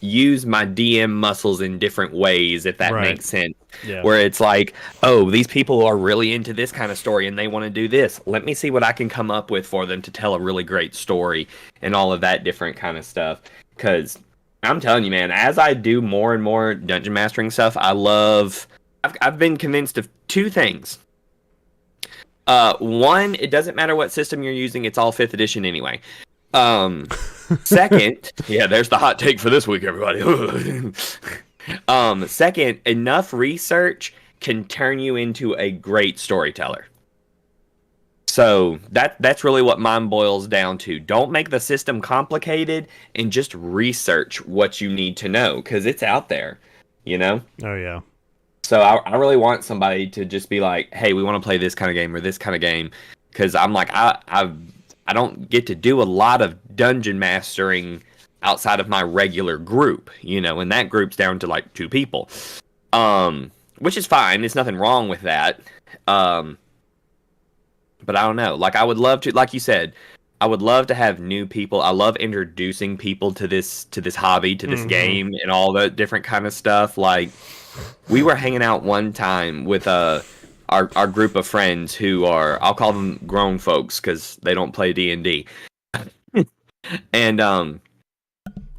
use my DM muscles in different ways, if that Right. makes sense. Yeah. Where it's like, oh, these people are really into this kind of story and they want to do this. Let me see what I can come up with for them to tell a really great story and all of that different kind of stuff. Because I'm telling you, man, as I do more and more dungeon mastering stuff, I've been convinced of two things. One, it doesn't matter what system you're using, it's all 5th edition anyway. Second, yeah, there's the hot take for this week, everybody. Second, enough research can turn you into a great storyteller. So that's really what mine boils down to. Don't make the system complicated and just research what you need to know, because it's out there, Oh yeah. So I really want somebody to just be like, hey, we want to play this kind of game or this kind of game, because I'm like, I don't get to do a lot of dungeon mastering outside of my regular group, and that group's down to like 2 people, which is fine. There's nothing wrong with that. But I don't know. Like I would love to, like you said, I would love to have new people. I love introducing people to this hobby, to this game, and all the different kind of stuff. Like we were hanging out one time with our group of friends who are, I'll call them grown folks because they don't play D&D. And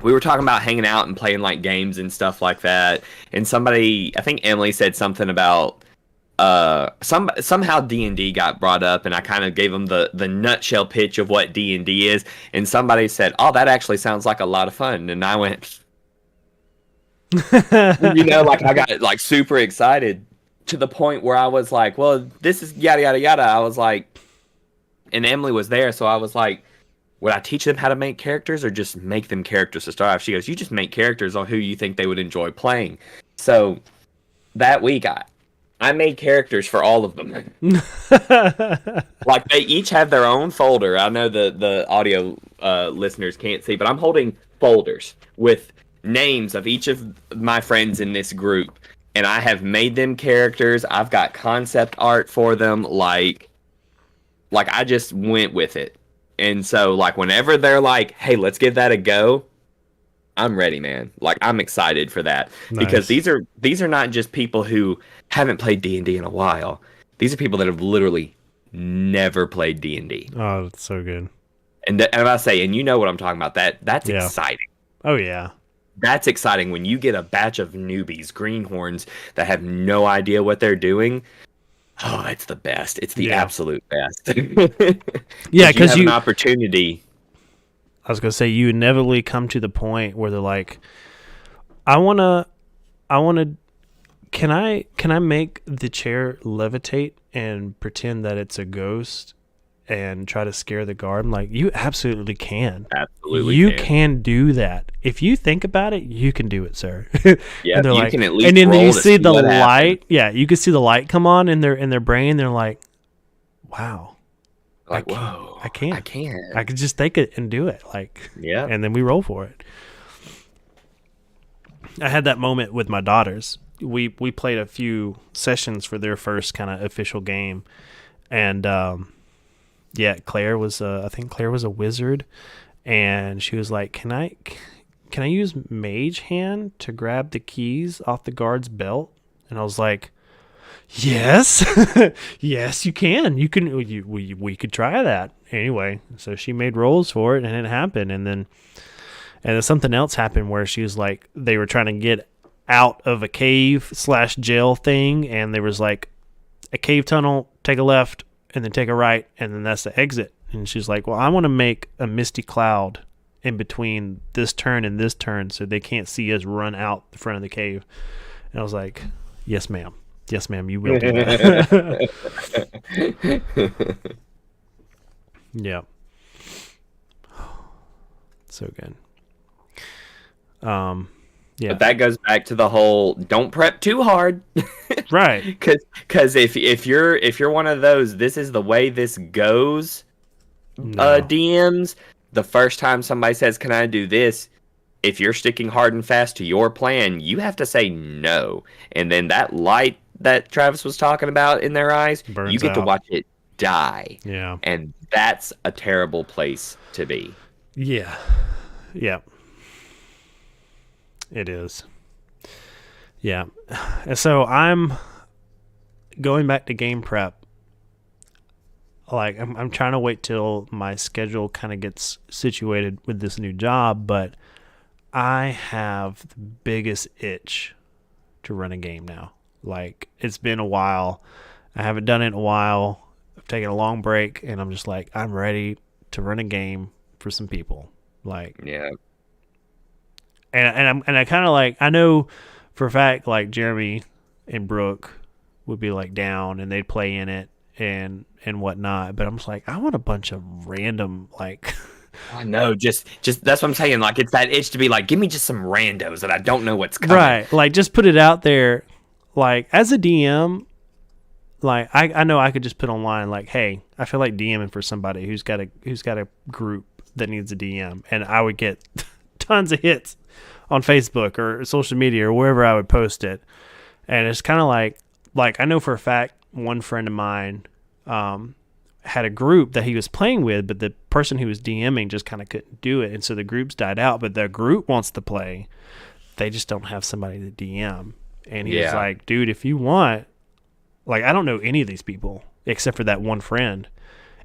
we were talking about hanging out and playing like games and stuff like that. And somebody, I think Emily said something about somehow D&D got brought up, and I kind of gave them the nutshell pitch of what D&D is, and somebody said, "Oh, that actually sounds like a lot of fun." And I went, like I got like super excited to the point where I was like, "Well, this is yada yada yada." I was like, and Emily was there, so I was like, would I teach them how to make characters or just make them characters to start off? She goes, "You just make characters on who you think they would enjoy playing." So that week I made characters for all of them. Like they each have their own folder. I know the audio listeners can't see, but I'm holding folders with names of each of my friends in this group, and I have made them characters. I've got concept art for them. Like I just went with it. And so like whenever they're like, "Hey, let's give that a go," I'm ready, man. Like I'm excited for that. Nice. Because these are not just people who haven't played D&D in a while. These are people that have literally never played D&D. Oh, that's so good. And I say, and you know what I'm talking about. That's Yeah. exciting. Oh yeah. That's exciting when you get a batch of newbies, greenhorns that have no idea what they're doing. Oh, it's the best. It's the absolute best. Yeah, because because you have an opportunity. I was gonna say you inevitably come to the point where they're like, I wanna, can I make the chair levitate and pretend that it's a ghost and try to scare the guard? I'm like, you absolutely can. Absolutely, you can do that. If you think about it, you can do it, sir. Yeah, and they're you like, can at least and then roll you to see the what happened. light. Yeah, you can see the light come on in their brain. They're like, wow. Like, whoa, I I could just take it and do it. Like, Yeah. and then we roll for it. I had that moment with my daughters. We played a few sessions for their first kind of official game, and Claire was I think Claire was a wizard, and she was like, "Can I use Mage Hand to grab the keys off the guard's belt?" And I was like, "Yes, yes, you can. We could try that anyway." So she made rolls for it, and it happened. And then something else happened where she was like, they were trying to get out of a cave / jail thing, and there was like a cave tunnel, take a left, and then take a right, and then that's the exit. And she's like, "Well, I want to make a misty cloud in between this turn and this turn so they can't see us run out the front of the cave." And I was like, "Yes, ma'am. Yes, ma'am, you will do that." Yeah. So good. Yeah. But that goes back to the whole don't prep too hard. Right. Because if you're one of those, this is the way this goes, No. DMs, the first time somebody says, "Can I do this?" If you're sticking hard and fast to your plan, you have to say no. And then that light that Travis was talking about in their eyes, Burns you get to out. watch it die. Yeah. And that's a terrible place to be. Yeah. Yeah. It is. Yeah. And so I'm going back to game prep. Like I'm trying to wait till my schedule kind of gets situated with this new job, but I have the biggest itch to run a game now. Like it's been a while. I haven't done it in a while. I've taken a long break, and I'm just like, I'm ready to run a game for some people. Like, Yeah. and I kind of like, I know for a fact like Jeremy and Brooke would be like down and they'd play in it and whatnot, but I'm just like, I want a bunch of random like I know, just that's what I'm saying. Like it's that itch to be like, give me just some randos that I don't know what's coming. right, like just put it out there. Like as a DM, like I know I could just put online like, hey, I feel like DMing for somebody who's got a group that needs a DM, and I would get tons of hits on Facebook or social media or wherever I would post it. And it's kind of like I know for a fact one friend of mine had a group that he was playing with, but the person who was DMing just kind of couldn't do it, and so the groups died out. But the group wants to play, they just don't have somebody to DM. And he was like, "Dude, if you want, like, I don't know any of these people except for that one friend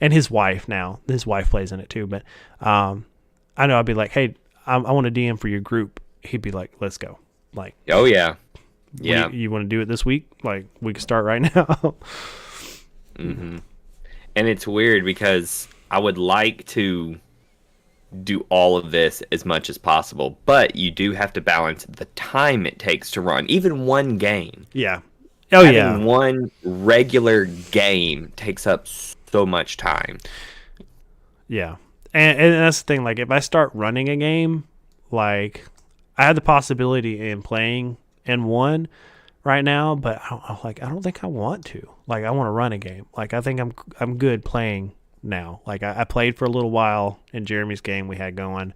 and his wife. Now his wife plays in it too, but I know I'd be like, hey, I want to DM for your group. He'd be like, let's go. Like, oh yeah, yeah. You want to do it this week? Like, we can start right now." Mm-hmm. And it's weird because I would like to do all of this as much as possible, but you do have to balance the time it takes to run even one game. Yeah. Oh, Having yeah. one regular game takes up so much time. Yeah. And that's the thing. Like, if I start running a game, like, I have the possibility in playing in one right now, but I don't think I want to. Like, I want to run a game. Like, I think I'm good playing now. Like, I played for a little while in Jeremy's game we had going,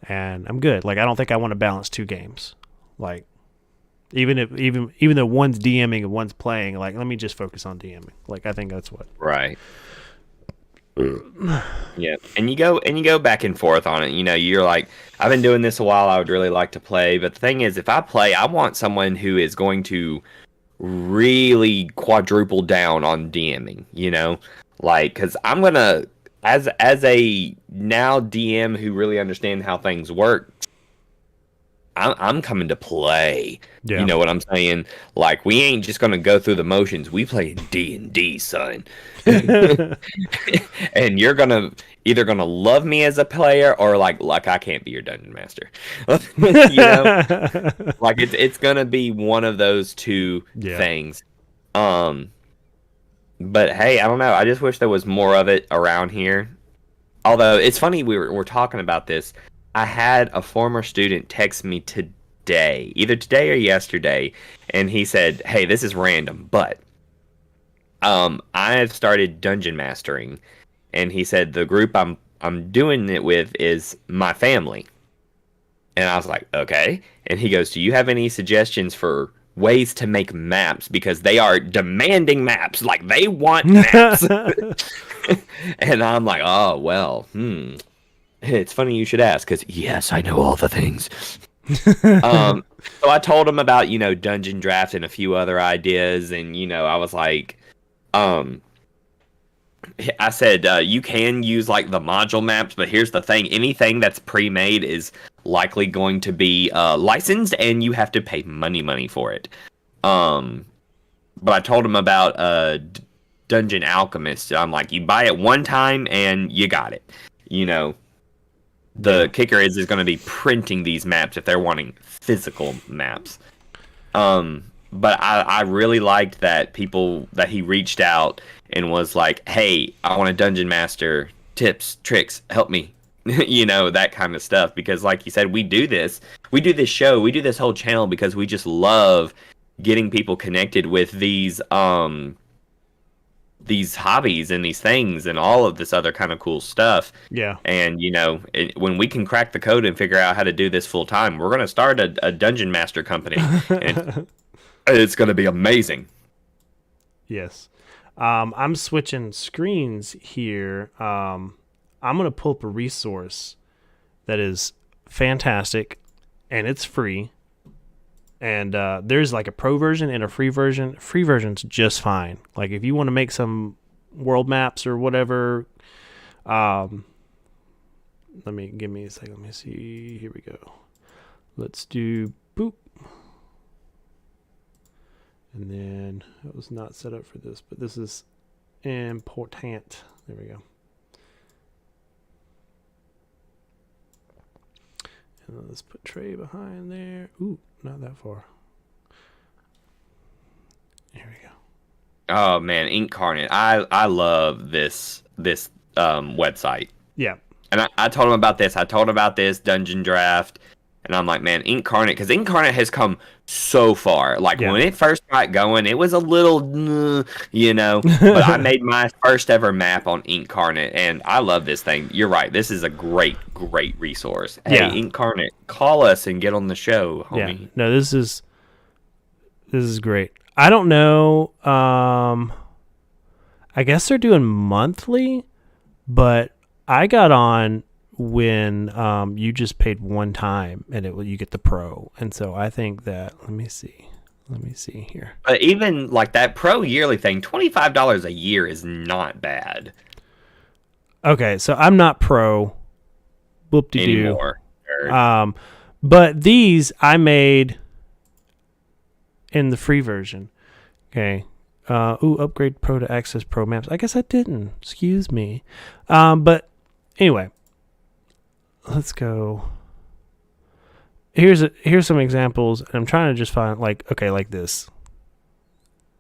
and I'm good. Like, I don't think I want to balance two games. Like, even though one's DMing and one's playing, like, let me just focus on DMing. Like, I think that's what. Right. Yeah, and you go back and forth on it. You know, you're like, I've been doing this a while. I would really like to play, but the thing is, if I play, I want someone who is going to really quadruple down on DMing. You know, like, because I'm gonna, as a now DM who really understand how things work, I'm coming to play. Yeah. You know what I'm saying? Like, we ain't just gonna go through the motions. We play D&D, son. And you're either gonna love me as a player or like I can't be your dungeon master. You know, like it's gonna be one of those two things. But hey, I don't know. I just wish there was more of it around here. Although it's funny, we're talking about this. I had a former student text me today, either today or yesterday, and he said, "Hey, this is random, but I have started dungeon mastering," and he said the group I'm doing it with is my family. And I was like, "Okay." And he goes, "Do you have any suggestions for ways to make maps, because they are demanding maps, like they want maps?" And I'm like, "Oh, well, It's funny you should ask, because yes, I know all the things." So I told him about, Dungeon Draft and a few other ideas, and I was like, I said, you can use like the module maps, but here's the thing: anything that's pre-made is likely going to be licensed, and you have to pay money for it. But I told him about Dungeon Alchemist. I'm like, you buy it one time and you got it. The kicker is going to be printing these maps if they're wanting physical maps. But I really liked that he reached out and was like, "Hey, I want a dungeon master, tips, tricks, help me." That kind of stuff. Because like you said, we do this show, we do this whole channel because we just love getting people connected with these hobbies and these things and all of this other kind of cool stuff. Yeah. And, when we can crack the code and figure out how to do this full time, we're going to start a dungeon master company. And it's going to be amazing. Yes. I'm switching screens here. I'm going to pull up a resource that is fantastic, and it's free. And there's like a pro version and a free version. Free version's just fine. Like if you want to make some world maps or whatever, give me a second. Let me see. Here we go. Let's do boop. And then it was not set up for this, but this is important. There we go. And let's put Trey behind there. Ooh, not that far. Here we go. Oh man, Incarnate. I love this website. Yeah. And I told him about this. I told him about this Dungeon Draft. And I'm like, man, Incarnate, because Incarnate has come so far. Like, when it first got going, it was a little, but I made my first ever map on Incarnate, and I love this thing. You're right. This is a great, great resource. Hey, Incarnate, call us and get on the show, homie. Yeah. No, this is I guess they're doing monthly, but I got on when you just paid one time and you get the pro. And so I think that, let me see here. But even like that pro yearly thing, $25 a year is not bad Okay, so I'm not pro. Whoop-de-doo. anymore. But these I made in the free version. Okay. Upgrade Pro to access Pro Maps. I guess I didn't. Excuse me. But anyway, let's go. Here's some examples, and I'm trying to just find like this.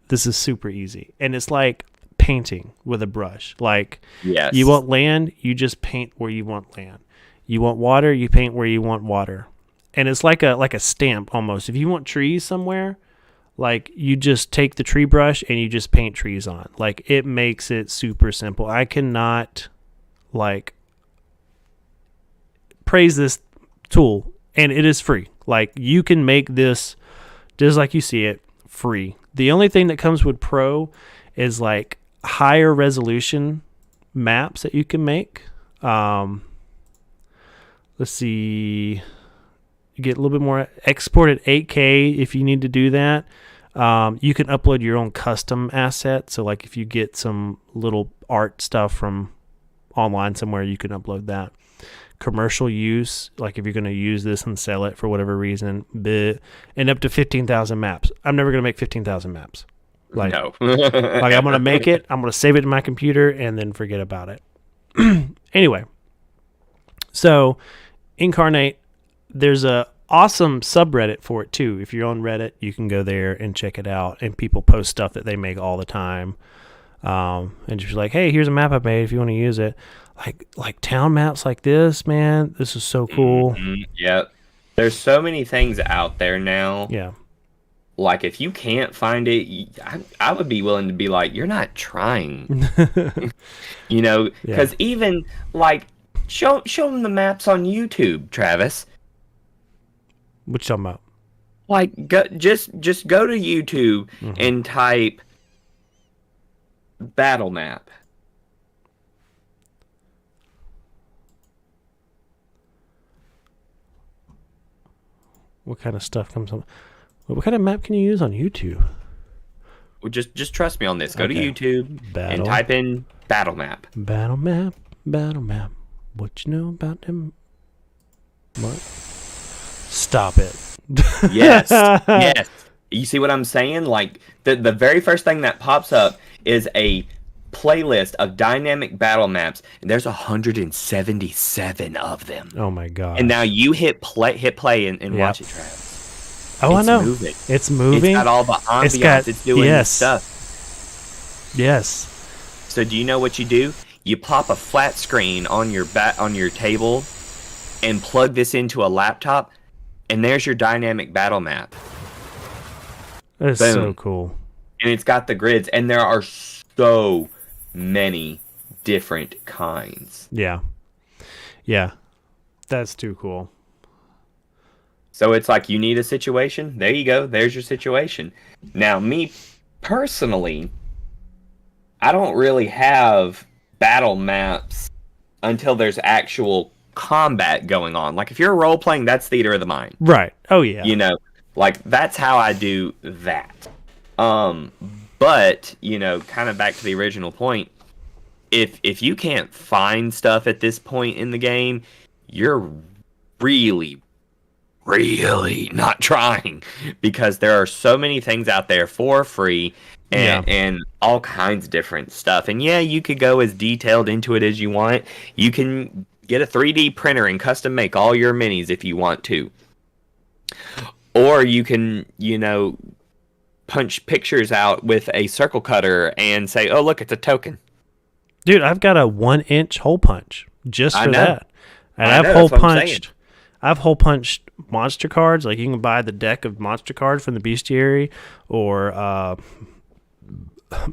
This is super easy, and it's like painting with a brush. Like, Yes. you want land, you just paint where you want land. You want water, you paint where you want water. And it's like a stamp almost. If you want trees somewhere, like, you just take the tree brush and you just paint trees on. Like, it makes it super simple. I cannot like praise this tool, and it is free. Like, you can make this just like you see it, free. The only thing that comes with Pro is like higher resolution maps that you can make. Let's see. You get a little bit more export at 8K if you need to do that. You can upload your own custom asset. So like if you get some little art stuff from online somewhere, you can upload that. Commercial use, like if you're going to use this and sell it for whatever reason, and up to 15,000 maps. I'm never going to make 15,000 maps. Like, No. like I'm going to make it, I'm going to save it in my computer and then forget about it. Anyway, so Incarnate, there's a awesome subreddit for it too. If you're on Reddit, you can go there and check it out, and people post stuff that they make all the time. And just like, hey, here's a map I made if you want to use it. Like town maps like this, man, this is so cool. Yep. There's so many things out there now. Yeah. Like, if you can't find it, I would be willing to be like, you're not trying. You know, because even like show them the maps on YouTube, Travis. What you talking about? Like, just go to YouTube and type battle map. What kind of stuff comes up? What kind of map can you use on YouTube? Well, just trust me on this. Go Okay. to YouTube and type in battle map. Battle map. What you know about them? What? Stop it. Yes. Yes. You see what I'm saying? Like, the very first thing that pops up is a playlist of dynamic battle maps, and there's 177 of them. Oh my god. And now you hit play and watch it, Travis. Oh, I It's know. moving. It's moving. It's got all the ambiance. It's doing stuff. Yes. So do you know what you do? You pop a flat screen on your table and plug this into a laptop, and there's your dynamic battle map. That's Boom. so cool. And it's got the grids, and there are so many different kinds. Yeah. Yeah. That's too cool. So it's like, you need a situation. There you go. There's your situation. Now, me personally, I don't really have battle maps until there's actual combat going on. Like, if you're role playing, that's theater of the mind. Right. Oh yeah. You know, like, that's how I do that. But, you know, kind of back to the original point, if you can't find stuff at this point in the game, you're really not trying, because there are so many things out there for free and all kinds of different stuff. And yeah, you could go as detailed into it as you want. You can get a 3D printer and custom make all your minis if you want to. Or you can, you know, punch pictures out with a circle cutter and say, oh, look, it's a token. Dude, I've got a 1-inch hole punch just I for know. that. And I I've know, hole that's what I'm saying. punched. I've hole punched monster cards. Like, you can buy the deck of monster cards from the bestiary, or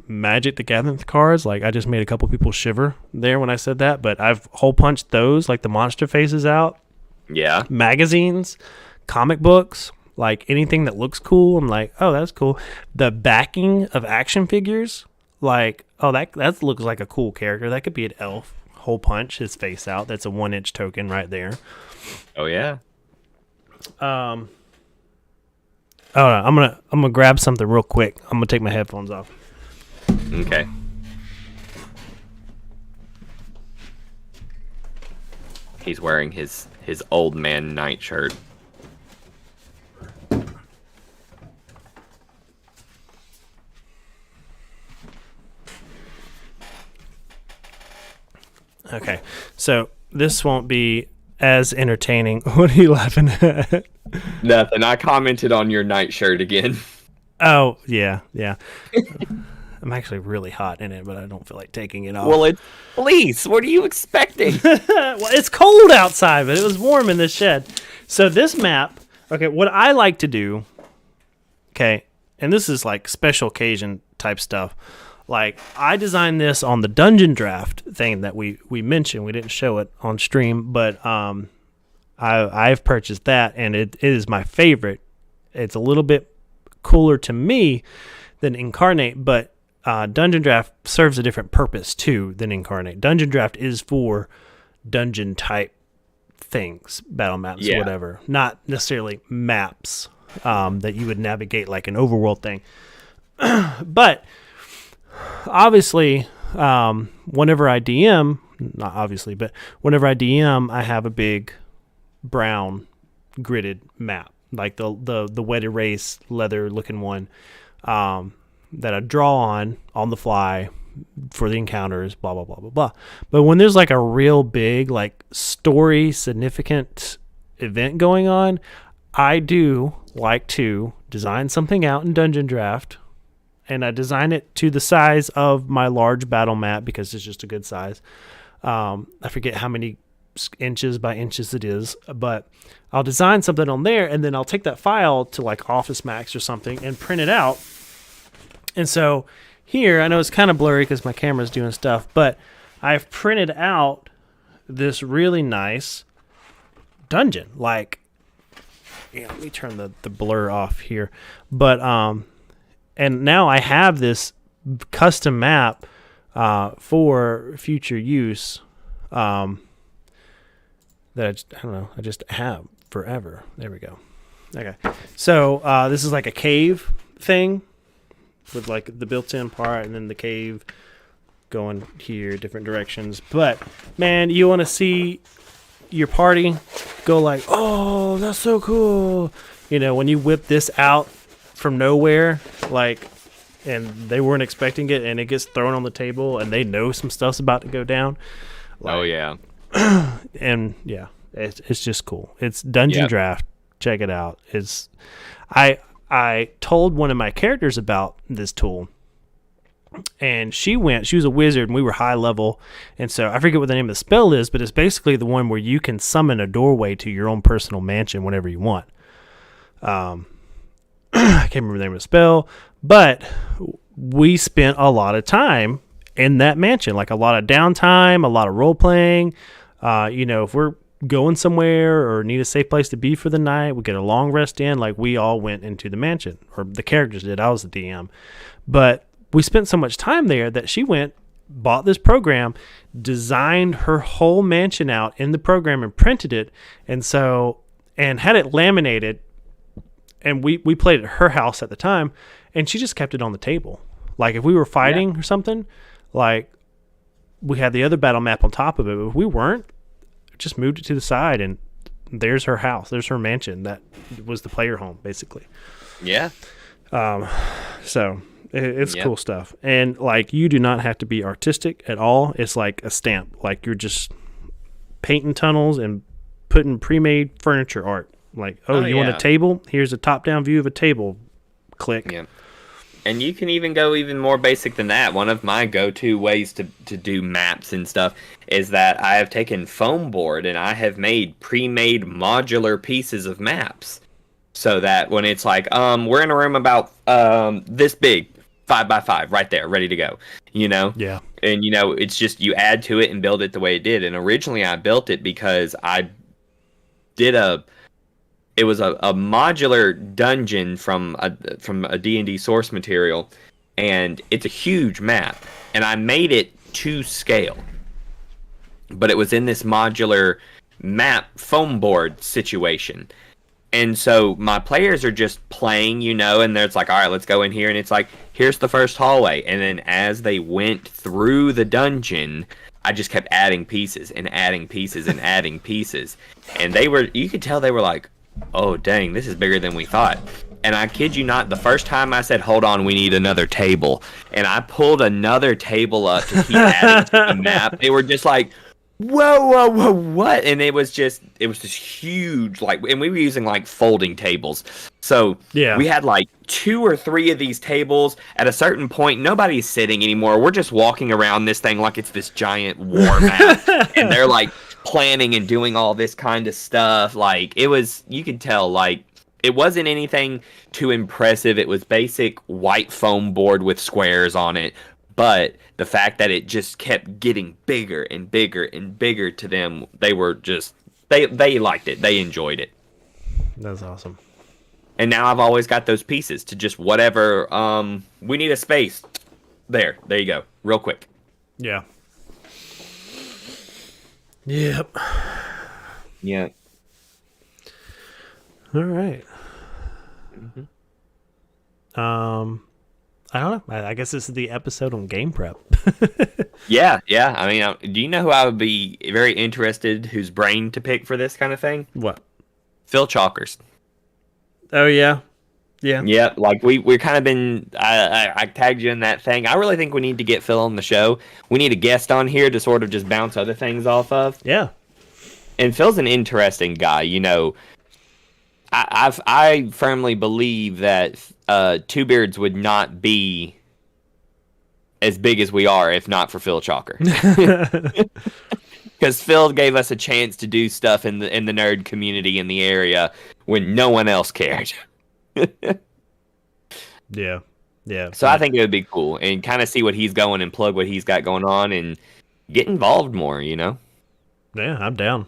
Magic the Gathering cards. Like, I just made a couple people shiver there when I said that, but I've hole punched those, like the monster faces out. Yeah. Magazines, comic books, like anything that looks cool. I'm like, oh, that's cool. The backing of action figures, like, oh, that looks like a cool character. That could be an elf. Hole punch his face out. That's a 1-inch token right there. Oh yeah. Oh, no, I'm gonna grab something real quick. I'm gonna take my headphones off. Okay. He's wearing his old man nightshirt. Okay, so this won't be as entertaining. What are you laughing at? Nothing. I commented on your nightshirt again. Oh, yeah. I'm actually really hot in it, but I don't feel like taking it off. Well, it's police. What are you expecting? Well, it's cold outside, but it was warm in the shed. So this map, okay, what I like to do, okay, and this is like special occasion type stuff. Like, I designed this on the Dungeon Draft thing that we mentioned. We didn't show it on stream, but I've purchased that, and it is my favorite. It's a little bit cooler to me than Incarnate, but Dungeon Draft serves a different purpose too than Incarnate. Dungeon Draft is for dungeon type things, battle maps, Yeah. whatever, not necessarily maps that you would navigate like an overworld thing. But obviously, whenever I DM, not obviously, but whenever I DM, I have a big brown gridded map, like the wet erase leather looking one, that I draw on the fly for the encounters, blah, blah, blah, blah, blah. But when there's like a real big, like story significant event going on, I do like to design something out in Dungeon Draft, and I design it to the size of my large battle map because it's just a good size. I forget how many inches by inches it is, but I'll design something on there, and then I'll take that file to like Office Max or something and print it out. And so here, I know it's kind of blurry because my camera's doing stuff, but I've printed out this really nice dungeon. Like, yeah, let me turn the blur off here. But and now I have this custom map for future use that I don't know, I just have forever. There we go. Okay. So this is like a cave thing with like the built-in part and then the cave going here, different directions. But man, you want to see your party go like, oh, that's so cool. You know, when you whip this out from nowhere, like, and they weren't expecting it, and it gets thrown on the table, and they know some stuff's about to go down. Oh yeah. And yeah, it's just cool. It's Dungeon Yep. Draft. Check it out. It's I told one of my characters about this tool, and she was a wizard, and we were high level, and so I forget what the name of the spell is, but it's basically the one where you can summon a doorway to your own personal mansion whenever you want. I can't remember the name of the spell, but we spent a lot of time in that mansion, like a lot of downtime, a lot of role playing. You know, if we're going somewhere or need a safe place to be for the night, we get a long rest in, like we all went into the mansion, or the characters did. I was the DM. But we spent so much time there that she bought this program, designed her whole mansion out in the program and printed it, and had it laminated. And we played at her house at the time, and she just kept it on the table. Like if we were fighting or something, like we had the other battle map on top of it. But if we weren't, just moved it to the side, and there's her house. There's her mansion. That was the player home, basically. Yeah. So it's Yep. cool stuff. And like, you do not have to be artistic at all. It's like a stamp. Like you're just painting tunnels and putting pre-made furniture art. Like, you want a yeah. table? Here's a top-down view of a table. Click. Yeah. And you can even go even more basic than that. One of my go-to ways to do maps and stuff is that I have taken foam board and I have made pre-made modular pieces of maps. So that when it's like, we're in a room about this big, 5x5, right there, ready to go. You know? Yeah. And you know, it's just you add to it and build it the way it did. And originally I built it because I did it was a modular dungeon from a D&D source material, and it's a huge map, and I made it to scale, but it was in this modular map foam board situation. And so my players are just playing, and there's like, all right, let's go in here. And it's like, here's the first hallway. And then as they went through the dungeon, I just kept adding pieces and adding pieces and adding pieces. And you could tell they were like, oh, dang, this is bigger than we thought. And I kid you not, the first time I said, hold on, we need another table. And I pulled another table up to keep adding to the map. They were just like, whoa, what? And it was just huge, and we were using like folding tables. So Yeah. we had like 2 or 3 of these tables. At a certain point, nobody's sitting anymore. We're just walking around this thing like it's this giant war map. And they're like planning and doing all this kind of stuff. Like you could tell, like, it wasn't anything too impressive. It was basic white foam board with squares on it. But the fact that it just kept getting bigger and bigger and bigger to them, they were just, they liked it. They enjoyed it. That's awesome. And now I've always got those pieces to just whatever, we need a space. There you go. Real quick. Yeah. Yep. Yeah. All right. I don't know. I guess this is the episode on game prep. Yeah. I mean, do you know who I would be very interested, whose brain to pick for this kind of thing? What? Phil Chalkers. Oh, yeah. Yeah. Yeah, like we're kind of been. I tagged you in that thing. I really think we need to get Phil on the show. We need a guest on here to sort of just bounce other things off of. Yeah. And Phil's an interesting guy. I firmly believe that Two Beards would not be as big as we are if not for Phil Chalker. Because Phil gave us a chance to do stuff in the nerd community in the area when no one else cared. Yeah. So I think it would be cool and kind of see what he's going and plug what he's got going on and get involved more, Yeah, I'm down.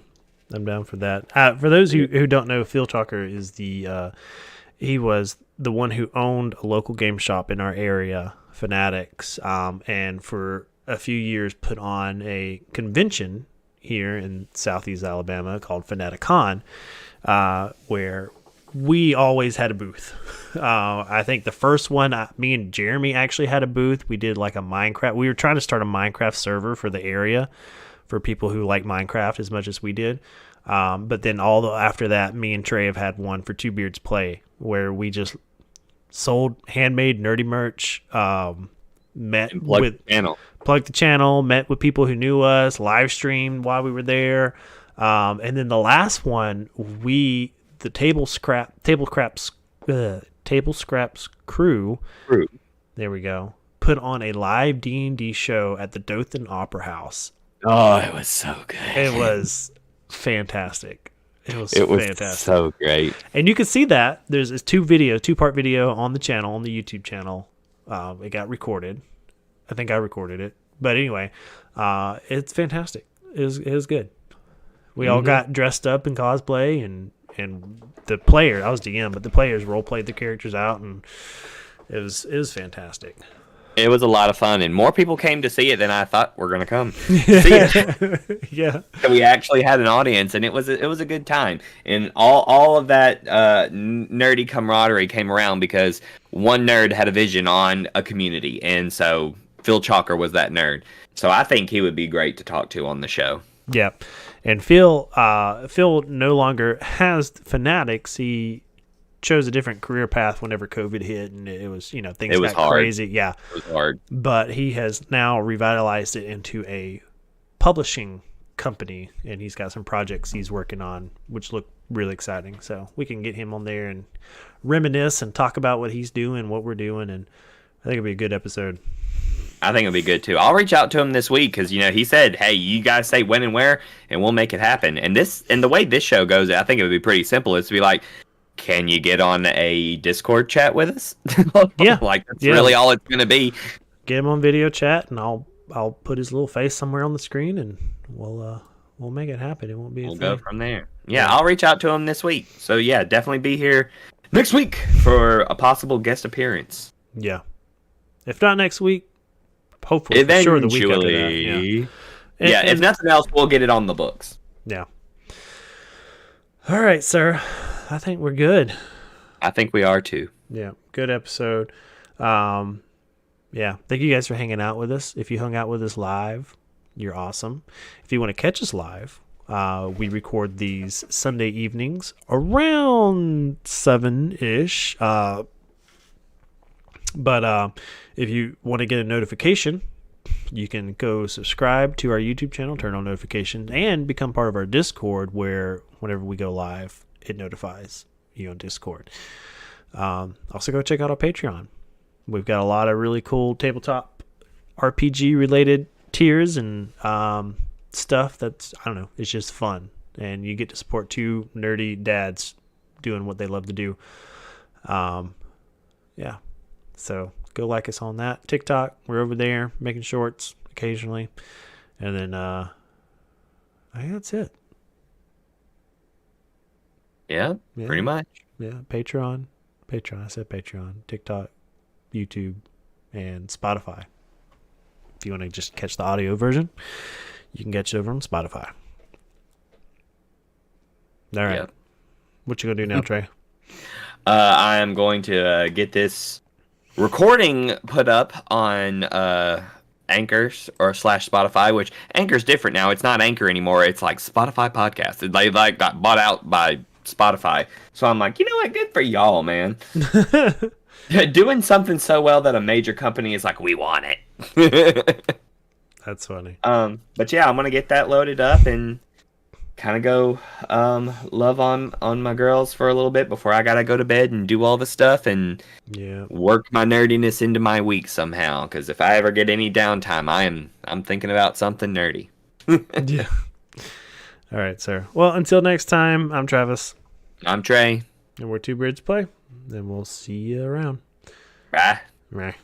I'm down for that. For those who don't know, Phil Chalker is he was the one who owned a local game shop in our area, Fanatics, and for a few years put on a convention here in Southeast Alabama called Fanaticon, where we always had a booth. I think the first one, me and Jeremy actually had a booth. We did like a Minecraft. We were trying to start a Minecraft server for the area for people who like Minecraft as much as we did. But then after that, me and Trey have had one for Two Beards Play, where we just sold handmade nerdy merch, plugged the channel, met with people who knew us, live streamed while we were there. And then the last one, the Table Scraps crew. There we go. Put on a live D&D show at the Dothan Opera House. Oh, it was so good. It was fantastic. It was fantastic. So great. And you can see that there's a two-part video on the channel, on the YouTube channel. It got recorded. I think I recorded it. But anyway, it's fantastic. It was good. We all got dressed up in cosplay, and the player, I was DM, but the players role played the characters out, and it was fantastic. It was a lot of fun, and more people came to see it than I thought were going to come see it. Yeah. So we actually had an audience, and it was a good time. And all of that nerdy camaraderie came around because one nerd had a vision on a community, and so Phil Chalker was that nerd. So I think he would be great to talk to on the show. Yeah. And Phil no longer has Fanatics. He chose a different career path whenever COVID hit, and it was, things got hard. crazy. Yeah. It was hard. But he has now revitalized it into a publishing company, and he's got some projects he's working on, which look really exciting. So we can get him on there and reminisce and talk about what he's doing, what we're doing, and I think it'll be a good episode. I think it'll be good too. I'll reach out to him this week because he said, "Hey, you guys say when and where, and we'll make it happen." And the way this show goes, I think it would be pretty simple. It's to be like, can you get on a Discord chat with us? Yeah, that's really all it's gonna be. Get him on video chat, and I'll put his little face somewhere on the screen, and we'll make it happen. It won't be. We'll go from there. Yeah, I'll reach out to him this week. So yeah, definitely be here next week for a possible guest appearance. Yeah. If not next week, hopefully for sure the week after that. Eventually. Yeah. Yeah, if nothing else, we'll get it on the books. Yeah. All right, sir. I think we're good. I think we are too. Yeah, good episode. Yeah, thank you guys for hanging out with us. If you hung out with us live, you're awesome. If you want to catch us live, we record these Sunday evenings around 7-ish. But if you want to get a notification, you can go subscribe to our YouTube channel, turn on notifications, and become part of our Discord, where whenever we go live, it notifies you on Discord. Also, go check out our Patreon. We've got a lot of really cool tabletop RPG related tiers and stuff that's, I don't know, it's just fun. And you get to support two nerdy dads doing what they love to do. Yeah. So go like us on that. TikTok, we're over there making shorts occasionally. And then I think that's it. Yeah, pretty much. Yeah, Patreon. I said Patreon. TikTok, YouTube, and Spotify. If you want to just catch the audio version, you can catch it over on Spotify. All right. Yep. What you gonna do now, Trey? I am going to get this recording put up on Anchors or / Spotify, which Anchor's different now. It's not Anchor anymore. It's like Spotify Podcast. They like got bought out by Spotify. So I'm like, you know what? Good for y'all, man. Doing something so well that a major company is like, we want it. That's funny. But yeah, I'm gonna get that loaded up and kind of go love on my girls for a little bit before I gotta go to bed and do all the stuff and work my nerdiness into my week somehow. Because if I ever get any downtime, I'm thinking about something nerdy. Yeah. All right, sir. Well, until next time, I'm Travis. I'm Trey. And we're Two Birds Play. And we'll see you around. Bye. Bye.